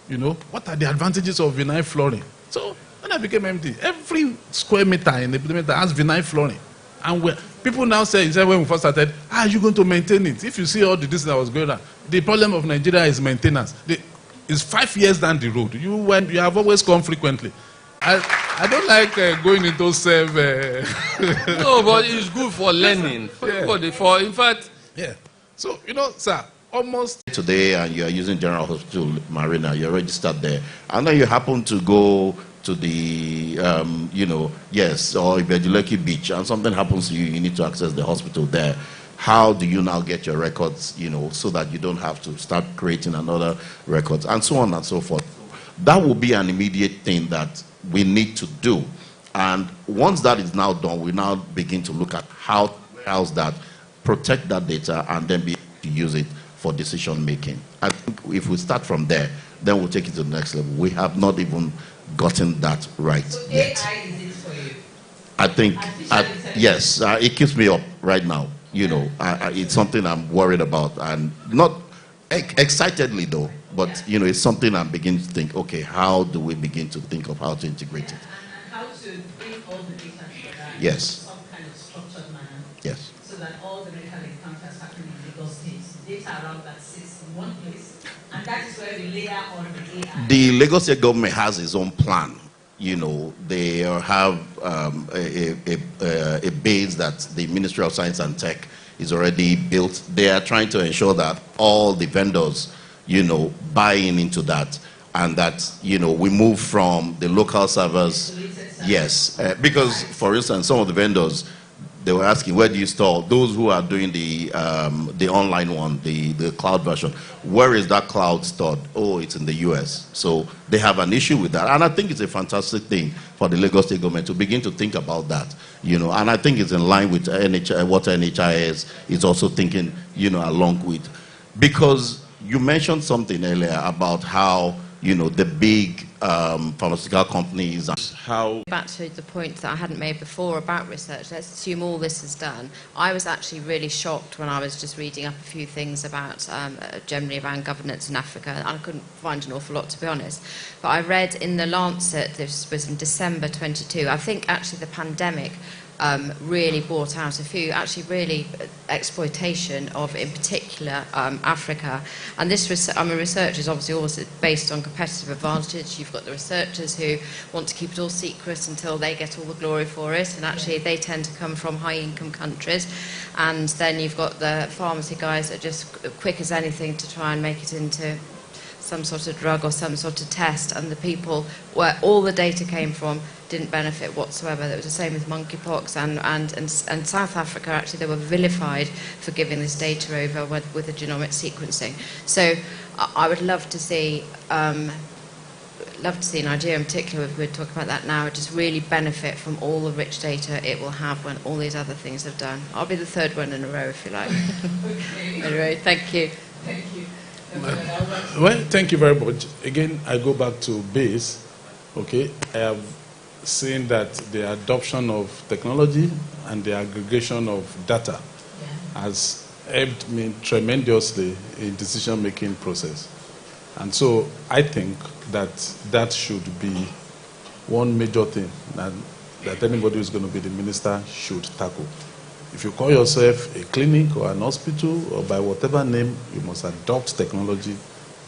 [SPEAKER 8] You know, what are the advantages of vinyl flooring? So when I became MD, every square meter in the building has vinyl flooring. And people now say, when we first started, how are you going to maintain it? If you see all the distance that was going on, the problem of Nigeria is maintenance. It's 5 years down the road. You have always come frequently. I don't like going into self.
[SPEAKER 10] No, but it's good for learning. For everybody. For, in fact.
[SPEAKER 8] Yeah. So, you know, sir, almost
[SPEAKER 4] today and you are using General Hospital Marina, you're registered there, and then you happen to go to the, yes, or Ibejuleki Beach, and something happens to you, you need to access the hospital there. How do you now get your records, so that you don't have to start creating another records, and so on and so forth. That will be an immediate thing that we need to do. And once that is now done, we now begin to look at how else that protect that data and then be able to use it for decision making. I think if we start from there, then we'll take it to the next level. We have not even gotten that right yet.
[SPEAKER 10] AI is it for you?
[SPEAKER 4] I think, yes, it keeps me up right now. It's something I'm worried about, and not excitedly though, but it's something I'm beginning to think, okay, how do we begin to think of how to integrate it?
[SPEAKER 10] And how to bring all the data together
[SPEAKER 4] Yes.
[SPEAKER 10] in some kind of structured manner.
[SPEAKER 4] Yes.
[SPEAKER 10] So that all the medical encounters happening in Lagos State, data around that sits in one place, and that is where we layer on the AI.
[SPEAKER 4] The Lagos State government has its own plan. They have a base that the Ministry of Science and Tech is already built. They are trying to ensure that all the vendors, buy into that, and that, we move from the local servers. Yes, because, for instance, some of the vendors, they were asking, where do you store? Those who are doing the online one, the cloud version, where is that cloud stored? Oh, it's in the US. So they have an issue with that. And I think it's a fantastic thing for the Lagos State government to begin to think about that. And I think it's in line with what NHIS is also thinking, along with. Because you mentioned something earlier about how, the big pharmaceutical companies.
[SPEAKER 7] How back to the point that I hadn't made before about research, let's assume all this is done. I was actually really shocked when I was just reading up a few things about generally around governance in Africa. I couldn't find an awful lot, to be honest. But I read in the Lancet, this was in December 22, I think actually the pandemic really brought out a few, actually really exploitation of, in particular, Africa. And this research is obviously always based on competitive advantage. You've got the researchers who want to keep it all secret until they get all the glory for it, and actually they tend to come from high-income countries. And then you've got the pharmacy guys that are just quick as anything to try and make it into some sort of drug or some sort of test, and the people where all the data came from didn't benefit whatsoever. It was the same with monkeypox, and South Africa, actually, they were vilified for giving this data over with the genomic sequencing. So I would love to see Nigeria in particular, if we're talking about that now, just really benefit from all the rich data it will have when all these other things have done. I'll be the third one in a row, if you like.
[SPEAKER 10] Okay.
[SPEAKER 7] Anyway, thank you.
[SPEAKER 10] Thank you.
[SPEAKER 8] Well, thank you very much. Again, I go back to base. Okay, I have seen that the adoption of technology and the aggregation of data has helped me tremendously in decision-making process. And so I think that should be one major thing that anybody who's going to be the minister should tackle. If you call yourself a clinic or an hospital or by whatever name, you must adopt technology.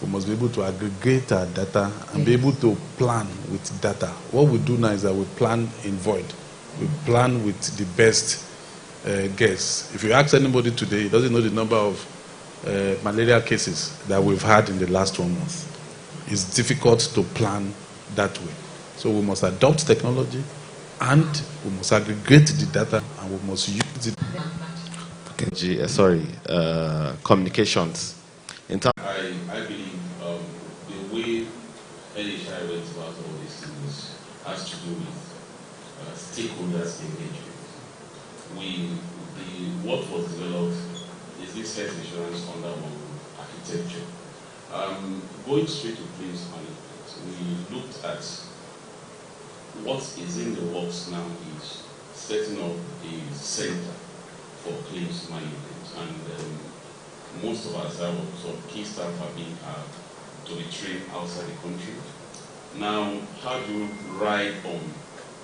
[SPEAKER 8] We must be able to aggregate our data and be able to plan with data. What we do now is that we plan in void. We plan with the best guess. If you ask anybody today, he doesn't know the number of malaria cases that we've had in the last 1 month. It's difficult to plan that way. So we must adopt technology, and we must aggregate the data, and we must use it.
[SPEAKER 9] Okay. Communications.
[SPEAKER 6] I believe the way NHI went about all these things has to do with stakeholders engagement. What was developed is this health insurance under one architecture. Going straight to claims management, we looked at what is in the works now is setting up a center for claims management, and most of us, some key staff have been to be trained outside the country. Now, how do you ride on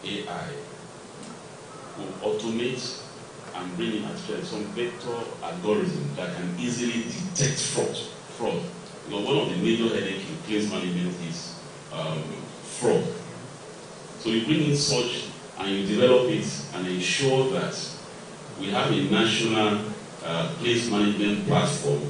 [SPEAKER 6] AI to automate and bring in some vector algorithm that can easily detect fraud? Because one of the major headaches in claims management is fraud. So you bring in such and you develop it and ensure that we have a national claims management platform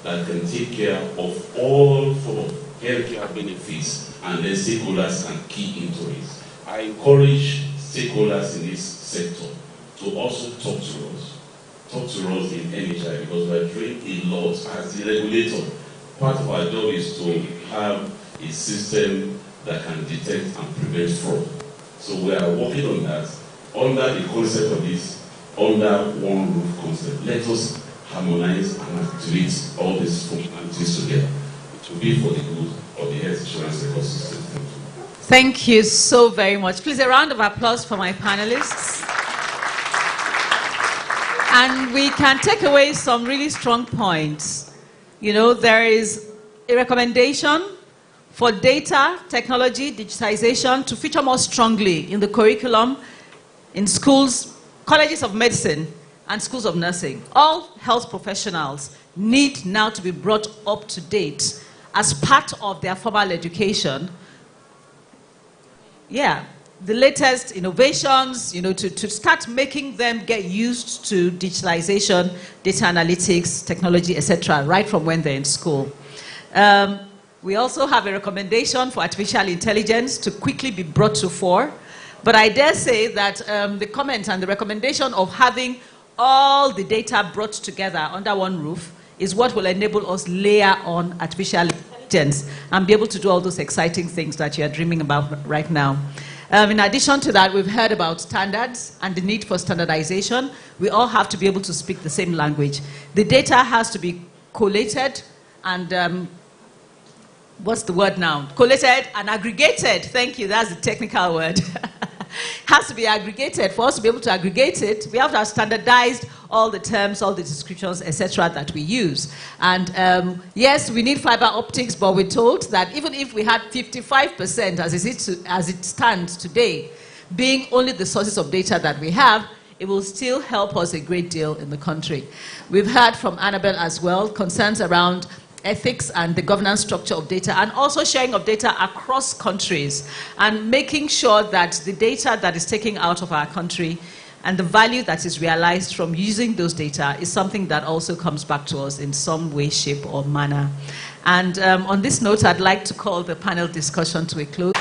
[SPEAKER 6] that can take care of all form of healthcare benefits, and then stakeholders can key into it. I encourage stakeholders in this sector to also talk to us in NHI, because we are doing a lot as the regulator. Part of our job is to have a system that can detect and prevent fraud. So we are working on that under the concept of this, under one roof concept. Let us harmonize and activate all these functionalities together. It will be for the good of the health insurance ecosystem.
[SPEAKER 2] Thank you so very much. Please, a round of applause for my panelists. And we can take away some really strong points. You know, there is a recommendation for data, technology, digitization to feature more strongly in the curriculum in schools, colleges of medicine, and schools of nursing. All health professionals need now to be brought up to date as part of their formal education. Yeah, the latest innovations, you know, to start making them get used to digitalization, data analytics, technology, etc., right from when they're in school. We also have a recommendation for artificial intelligence to quickly be brought to fore. But I dare say that the comment and the recommendation of having all the data brought together under one roof is what will enable us layer on artificial intelligence and be able to do all those exciting things that you're dreaming about right now. In addition to that, we've heard about standards and the need for standardization. We all have to be able to speak the same language. The data has to be collated and what's the word now? Collated and aggregated. Thank you, that's the technical word. Has to be aggregated. For us to be able to aggregate it, we have to have standardized all the terms, all the descriptions, etc. that we use. And yes, we need fiber optics, but we're told that even if we had 55%, as it stands today, being only the sources of data that we have, it will still help us a great deal in the country. We've heard from Annabelle as well, concerns around ethics and the governance structure of data, and also sharing of data across countries, and making sure that the data that is taken out of our country and the value that is realized from using those data is something that also comes back to us in some way, shape, or manner. And on this note, I'd like to call the panel discussion to a close.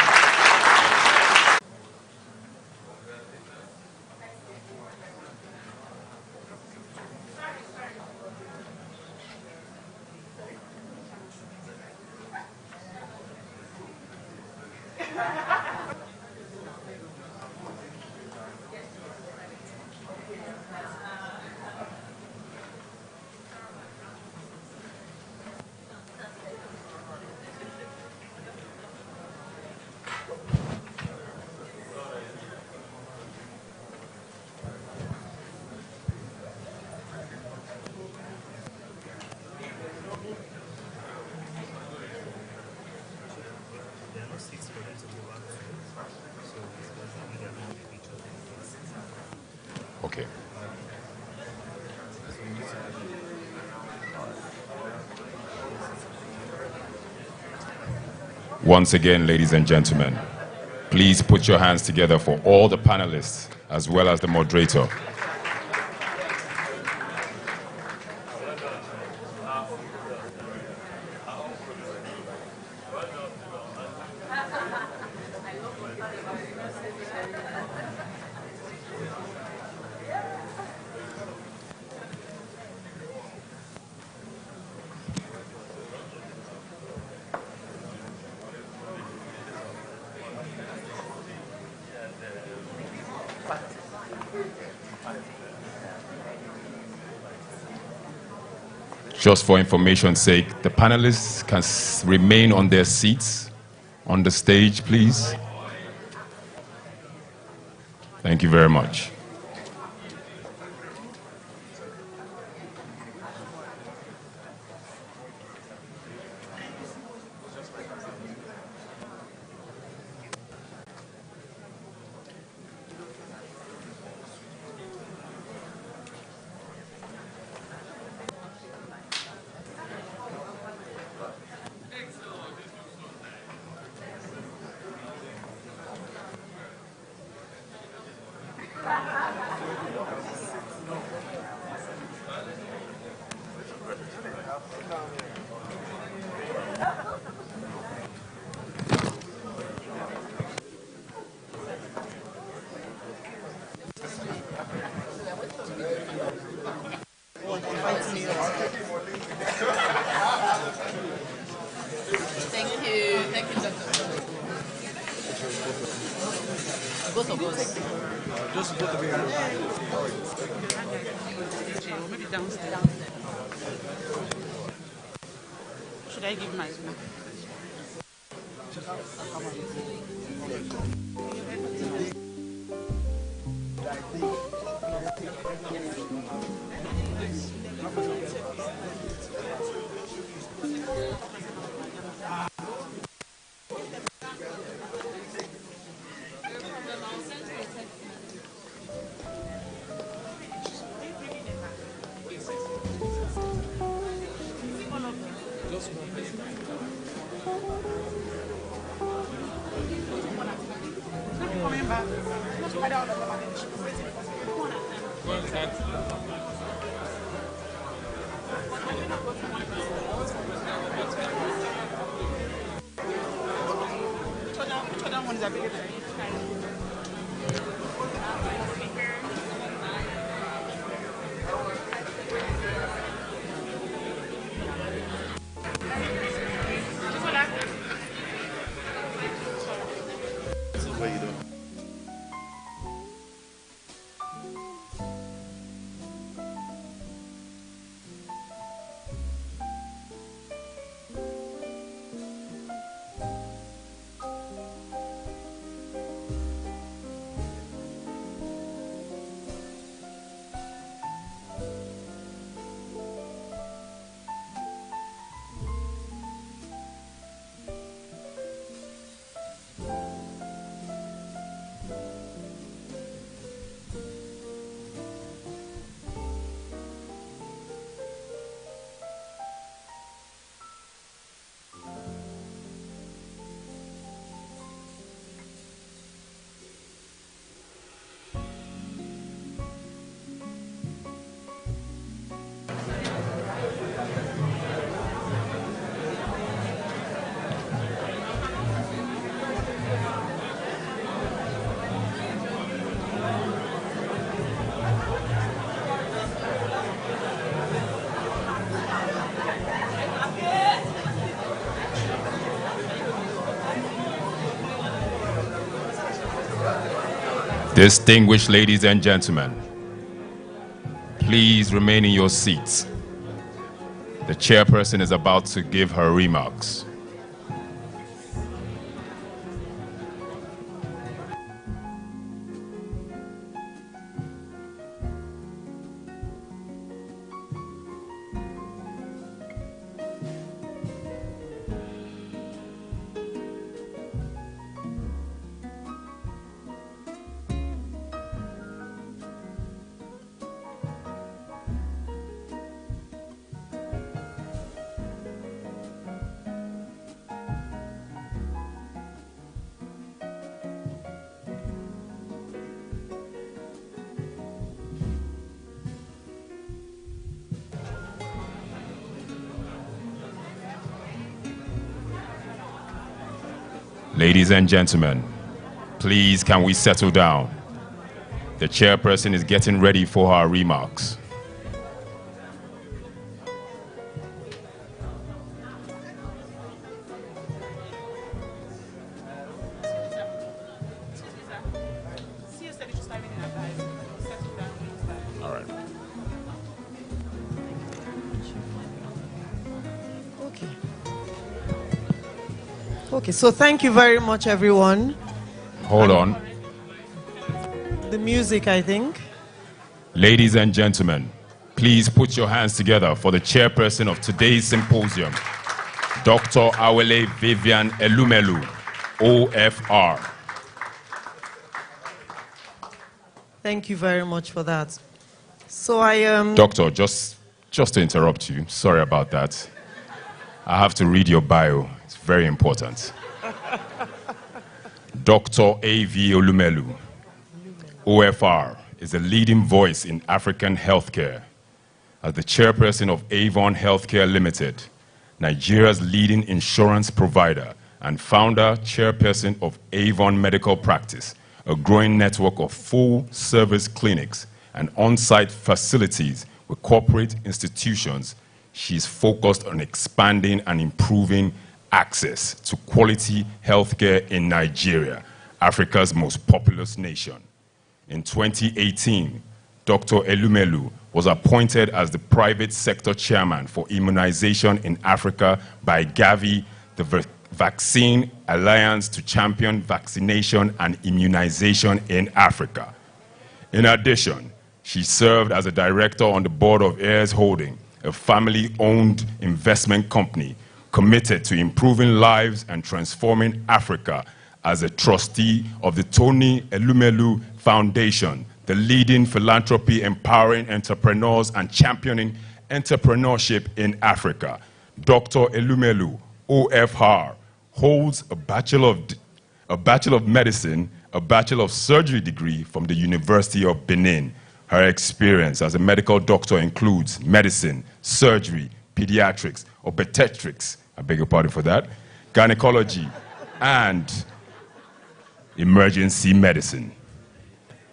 [SPEAKER 1] Okay. Once again, ladies and gentlemen, please put your hands together for all the panelists as well as the moderator. Just for information's sake, the panelists can remain on their seats on the stage, please. Thank you very much.
[SPEAKER 10] Both of us.
[SPEAKER 11] Just both of you.
[SPEAKER 10] Or maybe downstairs. Should I give my phone?
[SPEAKER 1] Distinguished ladies and gentlemen, please remain in your seats. The chairperson is about to give her remarks. Ladies and gentlemen, please can we settle down? The chairperson is getting ready for her remarks. All right.
[SPEAKER 12] Okay, so thank you very much, everyone.
[SPEAKER 1] Hold on.
[SPEAKER 12] The music, I think.
[SPEAKER 1] Ladies and gentlemen, please put your hands together for the chairperson of today's symposium, Dr. Awele Vivian Elumelu, OFR.
[SPEAKER 12] Thank you very much for that. So I am...
[SPEAKER 1] Doctor, just to interrupt you, sorry about that. I have to read your bio. It's very important. Dr. A.V. Olumelu, OFR, is a leading voice in African healthcare. As the chairperson of Avon Healthcare Limited, Nigeria's leading insurance provider, and founder, chairperson of Avon Medical Practice, a growing network of full-service clinics and on-site facilities with corporate institutions, she's focused on expanding and improving access to quality healthcare in Nigeria Africa's most populous nation. In 2018, Dr. Elumelu was appointed as the private sector chairman for immunization in Africa by Gavi, the Vaccine Alliance to champion vaccination and immunization in Africa. In addition, she served as a director on the board of Heirs Holding, a family-owned investment company committed to improving lives and transforming Africa, as a trustee of the Tony Elumelu Foundation, the leading philanthropy empowering entrepreneurs and championing entrepreneurship in Africa. Dr. Elumelu, OFR, holds a Bachelor of Medicine, a Bachelor of Surgery degree from the University of Benin. Her experience as a medical doctor includes medicine, surgery, pediatrics, obstetrics, I beg your pardon for that, gynecology, and emergency medicine.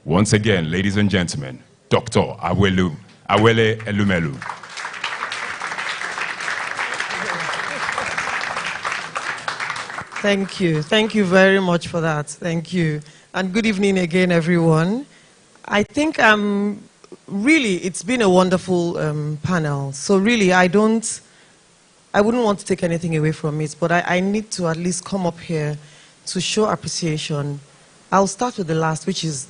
[SPEAKER 1] Once again, ladies and gentlemen, Dr. Awele Elumelu.
[SPEAKER 12] Thank you. Thank you very much for that. Thank you. And good evening again, everyone. I think really, it's been a wonderful panel. So really, I wouldn't want to take anything away from it, but I need to at least come up here to show appreciation. I'll start with the last, which is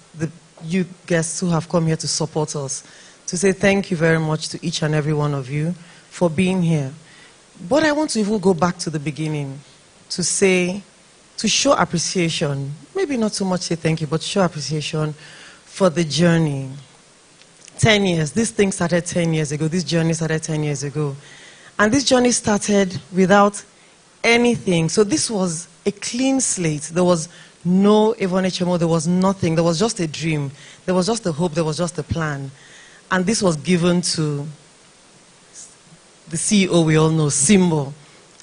[SPEAKER 12] you guests who have come here to support us, to say thank you very much to each and every one of you for being here. But I want to even go back to the beginning to show appreciation, maybe not so much say thank you, but show appreciation for the journey. 10 years, this thing started 10 years ago, this journey started 10 years ago. And this journey started without anything. So this was a clean slate. There was no Avon HMO, there was nothing. There was just a dream. There was just a hope, there was just a plan. And this was given to the CEO we all know, Simbo,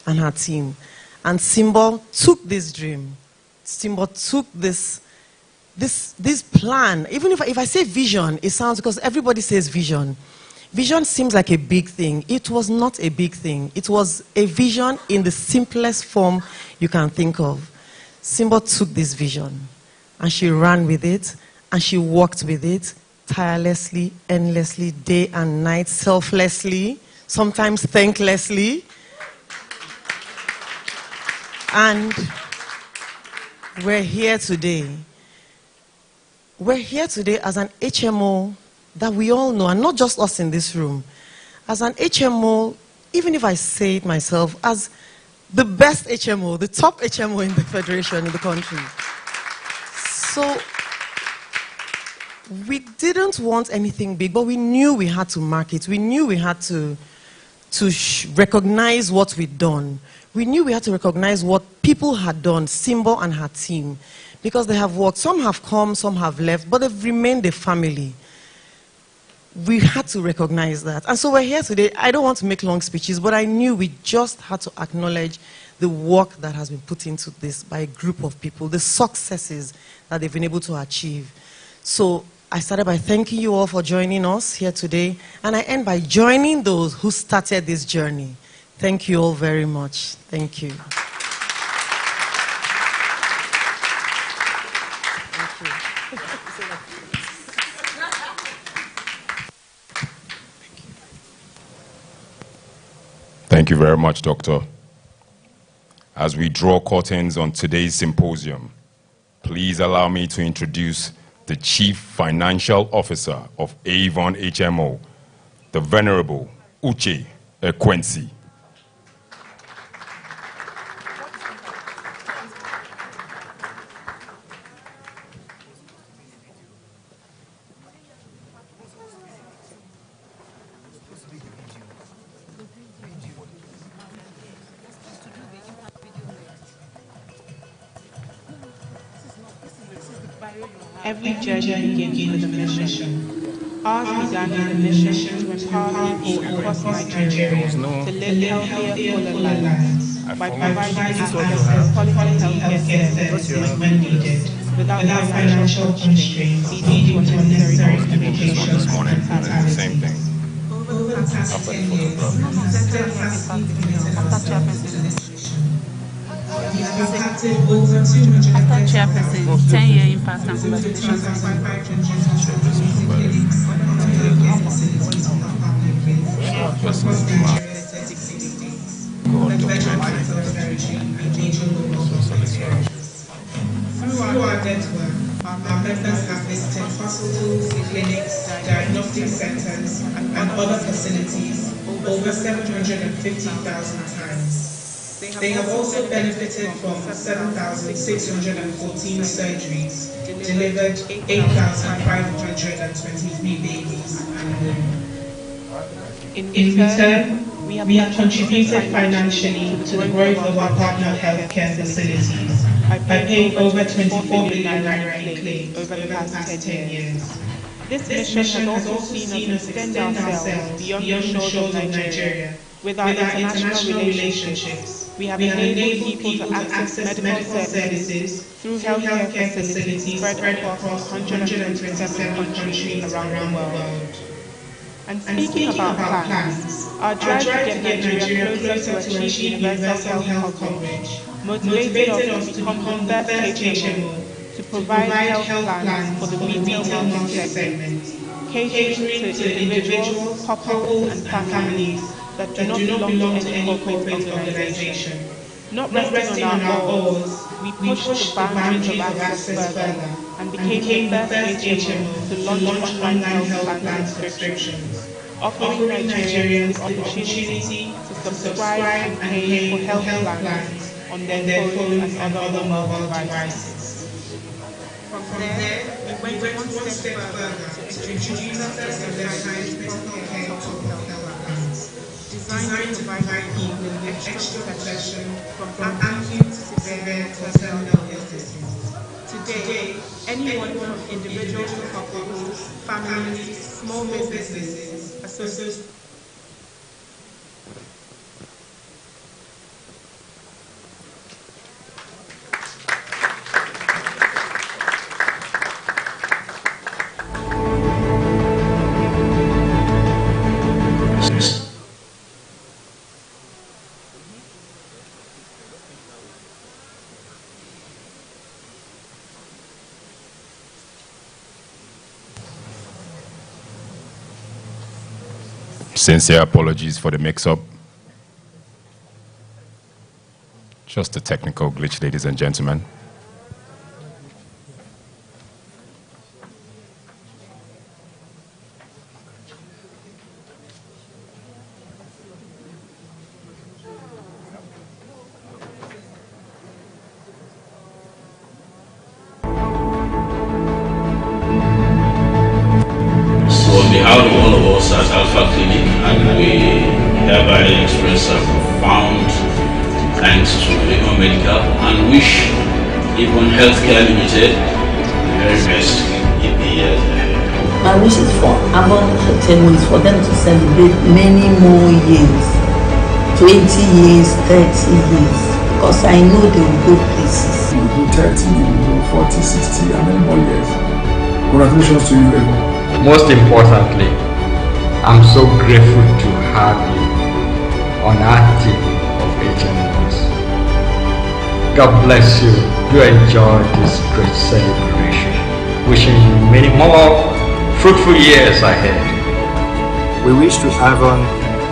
[SPEAKER 12] and her team. And Simbo took this dream. Simbo took this plan. Even if I say vision, it sounds, because everybody says vision. Vision seems like a big thing. It was not a big thing. It was a vision in the simplest form you can think of. Simbo took this vision, and she ran with it, and she worked with it tirelessly, endlessly, day and night, selflessly, sometimes thanklessly. And we're here today. We're here today as an HMO that we all know, and not just us in this room, as an HMO, even if I say it myself, as the best HMO, the top HMO in the Federation, in the country. So we didn't want anything big, but we knew we had to market. We knew we had to recognize what we'd done. We knew we had to recognize what people had done, Simbo and her team, because they have worked. Some have come, some have left, but they've remained a family. We had to recognize that. And so we're here today. I don't want to make long speeches, but I knew we just had to acknowledge the work that has been put into this by a group of people, the successes that they've been able to achieve. So I started by thanking you all for joining us here today, and I end by joining those who started this journey. Thank you all very much. Thank you.
[SPEAKER 1] Thank you very much, Doctor. As we draw curtains on today's symposium, please allow me to introduce the Chief Financial Officer of Avon HMO, the Venerable Uche Ekwensi.
[SPEAKER 11] Every journey begins with a mission. Ours began with a mission to empower people across Nigeria to live healthier, fuller lives by providing access to quality healthcare services when needed, without financial constraints, leading to unnecessary complications and fatalities.
[SPEAKER 1] Same thing.
[SPEAKER 11] Over the past 10 years, impacted over 200.
[SPEAKER 10] After Chairperson, 10-year impact and congratulations.
[SPEAKER 11] Through our network, our members have visited hospitals, clinics, diagnostic centers, and other facilities over 750,000 times. They have also benefited from 7,614 surgeries, delivered 8,523 babies annually.
[SPEAKER 10] In return,
[SPEAKER 11] we have contributed financially to the growth of our partner healthcare facilities by paying over 24 billion naira in claims over the past 10 years.
[SPEAKER 10] This mission has also seen us extend ourselves beyond the shores of Nigeria. With our international relationships, we have enabled people to access medical services through healthcare facilities spread across 127 countries around the world. And speaking about plans, our drive to get Nigeria closer to achieve universal health coverage motivated us to become the first HMO to provide health plans for the retail market segment, catering to individuals, couples, and families that do not belong to any corporate organization. Not resting on our oars, we pushed the boundaries of access further and became the first HMO to launch online health plan subscriptions, offering Nigerians the opportunity to subscribe and pay for health plans on their phone and other mobile devices. From there, we went one step further to introduce personalized health plans, designed to provide people with extra protection from acute to severe terminal illnesses. Today, anyone from individuals to couples, families, small businesses, associates,
[SPEAKER 1] Sincere apologies for the mix-up. Just a technical glitch, ladies and gentlemen.
[SPEAKER 13] Avon Healthcare Limited, the very best in the years ahead.
[SPEAKER 14] My wish is for Avon HMO is for them to celebrate many more years, 20 years, 30 years, because I know they will go places.
[SPEAKER 15] You will do 30, you will do 40, 60, and many more years. Congratulations to you, Avon.
[SPEAKER 16] Most importantly, I'm so grateful to have you on our team of HMOs. God bless you. You enjoy this great celebration. Wishing you many more fruitful years ahead.
[SPEAKER 17] We wish to Avon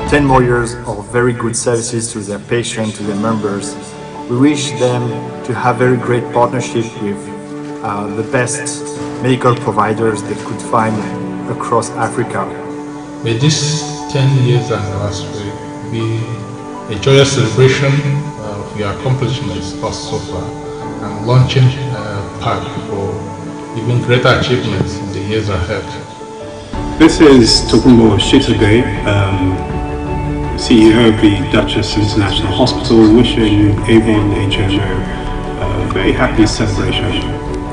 [SPEAKER 17] 10 more years of very good services to their patients, to their members. We wish them to have very great partnership with the best medical providers they could find across Africa.
[SPEAKER 8] May this 10 years anniversary be a joyous celebration of your accomplishments so far, and launching a path for even greater achievements in the years ahead.
[SPEAKER 18] This is Tokumbo Shitoge, CEO of the Duchess International Hospital, wishing Avon HMO a very happy celebration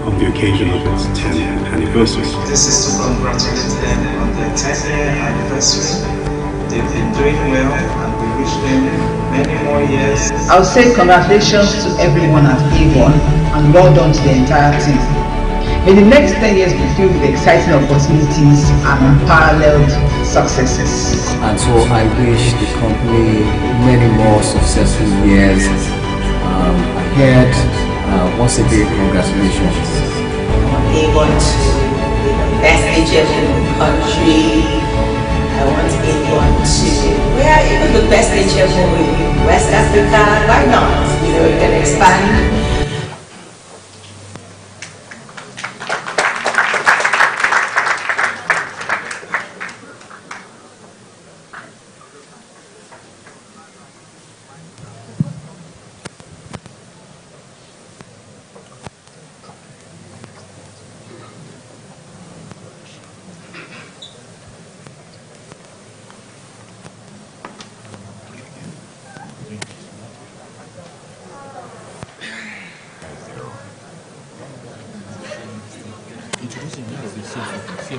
[SPEAKER 18] on the occasion of its 10th anniversary.
[SPEAKER 19] This is to congratulate them on their 10th-year anniversary. They've been doing well and we wish them many more years.
[SPEAKER 20] I'll say congratulations to everyone at Avon and well done to the entire team. May the next 10 years be filled with exciting opportunities and unparalleled successes.
[SPEAKER 21] And so I wish the company many more successful years
[SPEAKER 15] heard. Once again, congratulations.
[SPEAKER 20] Avon to be the best HMO in the country. I want Avon to, well, even the best HMO in West Africa. Why not? You know, it can expand.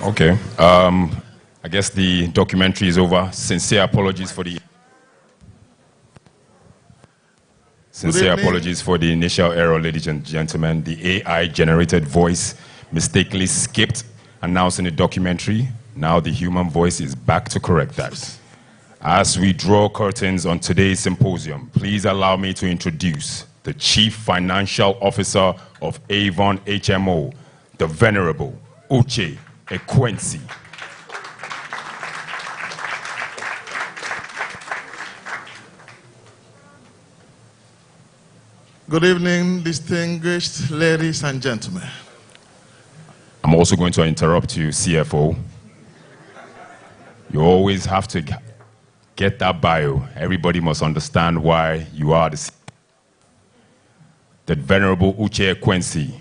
[SPEAKER 1] Okay. I guess the documentary is over. Sincere apologies for the initial error, ladies and gentlemen. The AI-generated voice mistakenly skipped announcing the documentary. Now the human voice is back to correct that. As we draw curtains on today's symposium, please allow me to introduce the Chief Financial Officer of Avon HMO, the Venerable Uche Ekwensi.
[SPEAKER 21] Good evening, distinguished ladies and gentlemen.
[SPEAKER 1] I'm also going to interrupt you, CFO. You always have to get that bio. Everybody must understand why you are the CFO. The Venerable Uche Ekwensi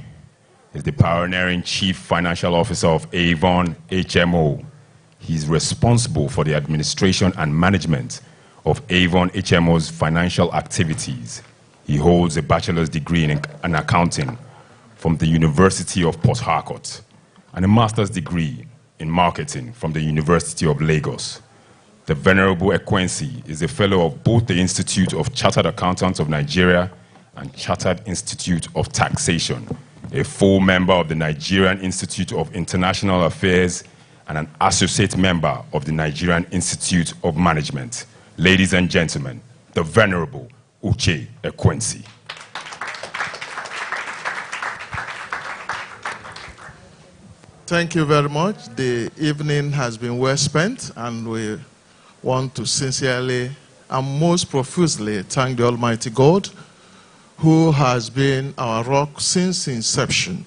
[SPEAKER 1] is the pioneering Chief Financial Officer of Avon HMO. He's responsible for the administration and management of Avon HMO's financial activities. He holds a bachelor's degree in accounting from the University of Port Harcourt and a master's degree in marketing from the University of Lagos. The Venerable Ekwensi is a fellow of both the Institute of Chartered Accountants of Nigeria and Chartered Institute of Taxation, a full member of the Nigerian Institute of International Affairs, and an associate member of the Nigerian Institute of Management. Ladies and gentlemen, the Venerable Uche Ekwensi.
[SPEAKER 21] Thank you very much. The evening has been well spent, and we want to sincerely and most profusely thank the Almighty God, who has been our rock since inception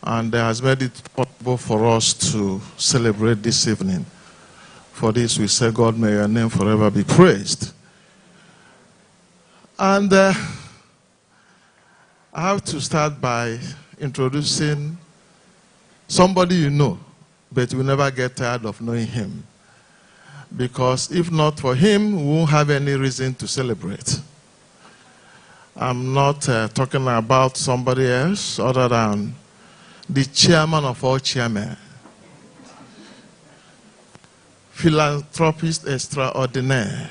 [SPEAKER 21] and has made it possible for us to celebrate this evening. For this we say, God, may your name forever be praised. And I have to start by introducing somebody you know, but you will never get tired of knowing him. Because if not for him, we won't have any reason to celebrate. I'm not talking about somebody else other than the chairman of all chairmen, philanthropist extraordinaire,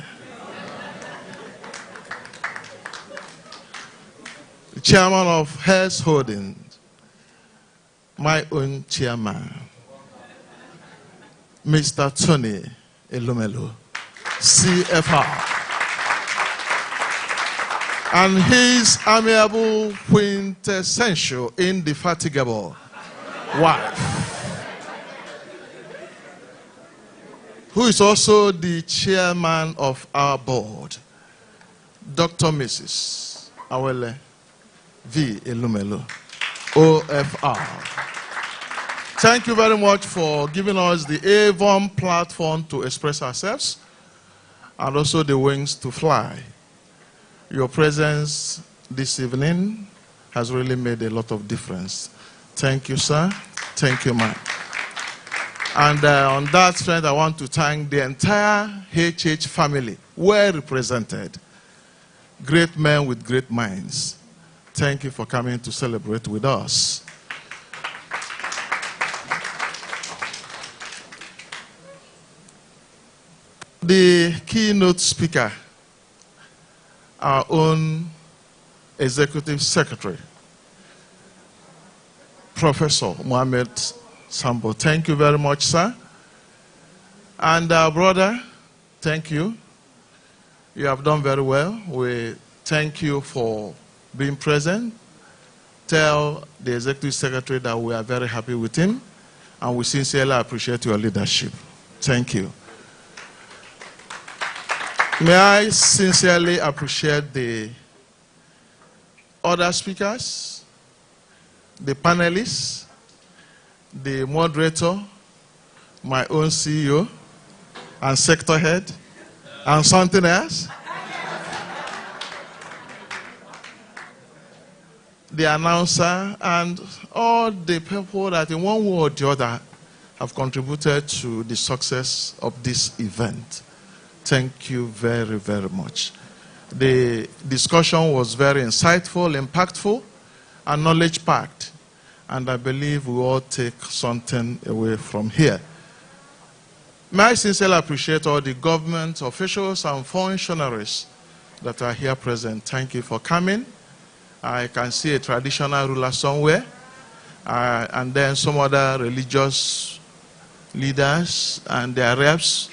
[SPEAKER 21] the chairman of Health Holdings, my own chairman, Mr. Tony Elumelu, CFR, and his amiable, quintessential, indefatigable wife, who is also the chairman of our board, Dr. Mrs. Awele V. Elumelu, OFR. Thank you very much for giving us the Avon platform to express ourselves and also the wings to fly. Your presence this evening has really made a lot of difference. Thank you, sir. Thank you, ma'am. And on that front, I want to thank the entire HH family, well represented. Great men with great minds. Thank you for coming to celebrate with us. The keynote speaker, our own Executive Secretary, Professor Mohammed Sambo. Thank you very much, sir. And our brother, thank you. You have done very well. We thank you for being present. Tell the Executive Secretary that we are very happy with him, and we sincerely appreciate your leadership. Thank you. May I sincerely appreciate the other speakers, the panelists, the moderator, my own CEO, and sector head, and something else. The announcer, and all the people that in one way or the other have contributed to the success of this event. Thank you very, very much. The discussion was very insightful, impactful, and knowledge-packed. And I believe we all take something away from here. May I sincerely appreciate all the government officials and functionaries that are here present. Thank you for coming. I can see a traditional ruler somewhere, and then some other religious leaders and their reps,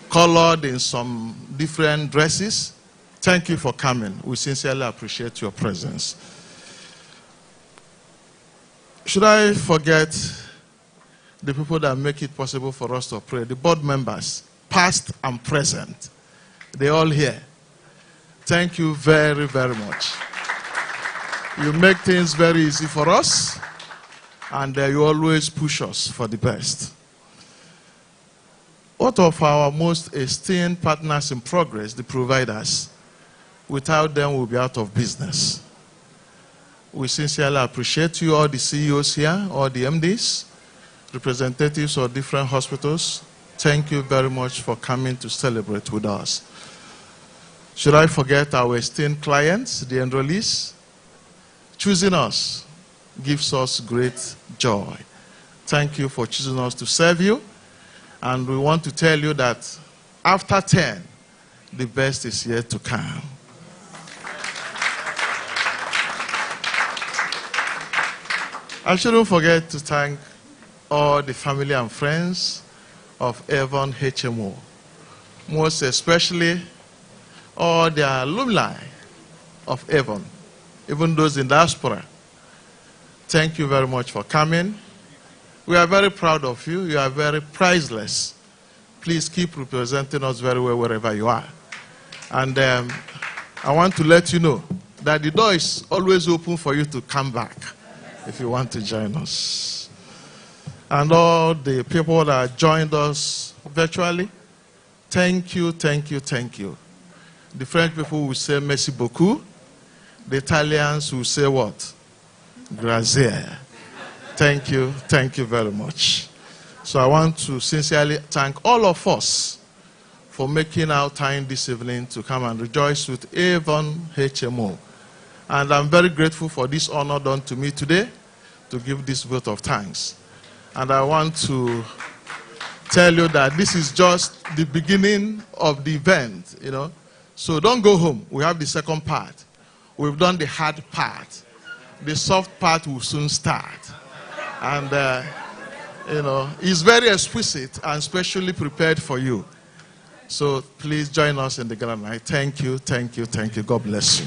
[SPEAKER 21] colored in some different dresses. Thank you for coming. We sincerely appreciate your presence. Should I forget the people that make it possible for us to pray? The board members, past and present. They're all here. Thank you very, very much. You make things very easy for us, and you always push us for the best. What of our most esteemed partners in progress, the providers? Without them, we'll be out of business. We sincerely appreciate you, all the CEOs here, all the MDs, representatives of different hospitals. Thank you very much for coming to celebrate with us. Should I forget our esteemed clients, the enrollees? Choosing us gives us great joy. Thank you for choosing us to serve you. And we want to tell you that after 10, the best is yet to come. I shouldn't forget to thank all the family and friends of Avon HMO, most especially all the alumni of Avon, even those in diaspora. Thank you very much for coming. We are very proud of you. You are very priceless. Please keep representing us very well wherever you are. And I want to let you know that the door is always open for you to come back if you want to join us. And all the people that joined us virtually, thank you, thank you, thank you. The French people will say merci beaucoup. The Italians will say what? Grazie. Thank you very much. So I want to sincerely thank all of us for making our time this evening to come and rejoice with Avon HMO. And I'm very grateful for this honor done to me today to give this vote of thanks. And I want to tell you that this is just the beginning of the event, you know. So don't go home. We have the second part. We've done the hard part. The soft part will soon start. And, you know, it's very explicit and specially prepared for you. So please join us in the gala night. Thank you, thank you, thank you. God bless you.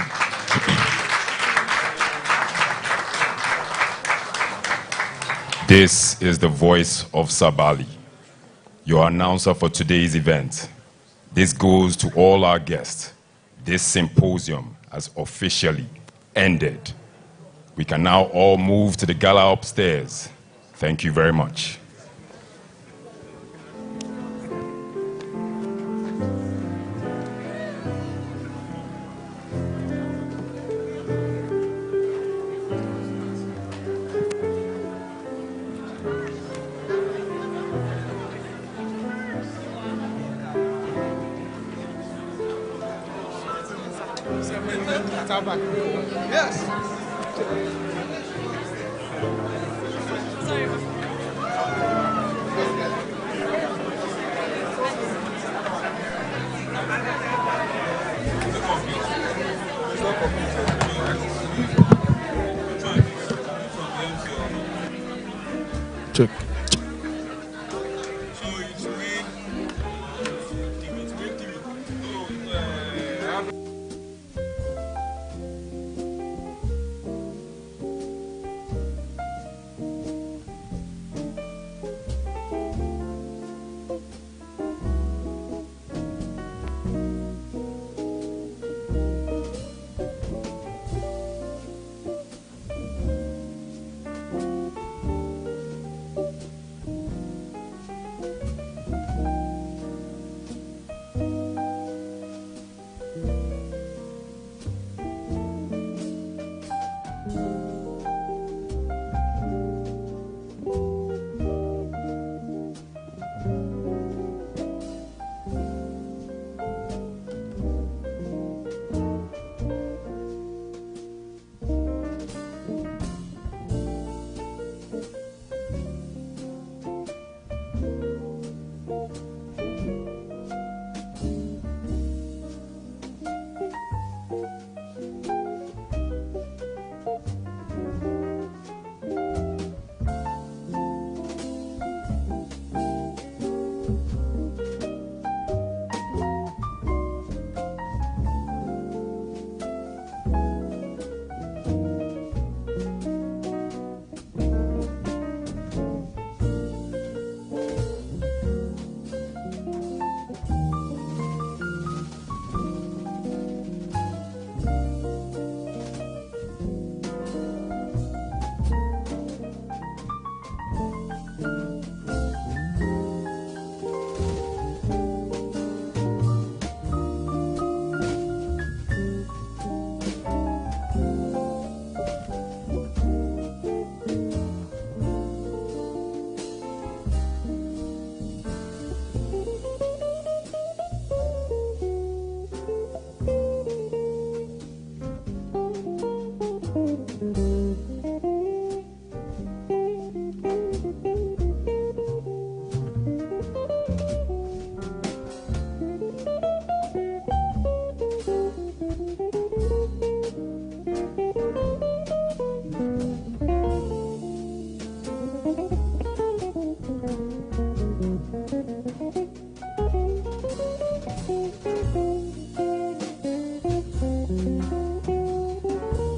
[SPEAKER 1] This is the voice of Sabali, your announcer for today's event. This goes to all our guests. This symposium has officially ended. We can now all move to the gala upstairs. Thank you very much.
[SPEAKER 21] Yes. Check.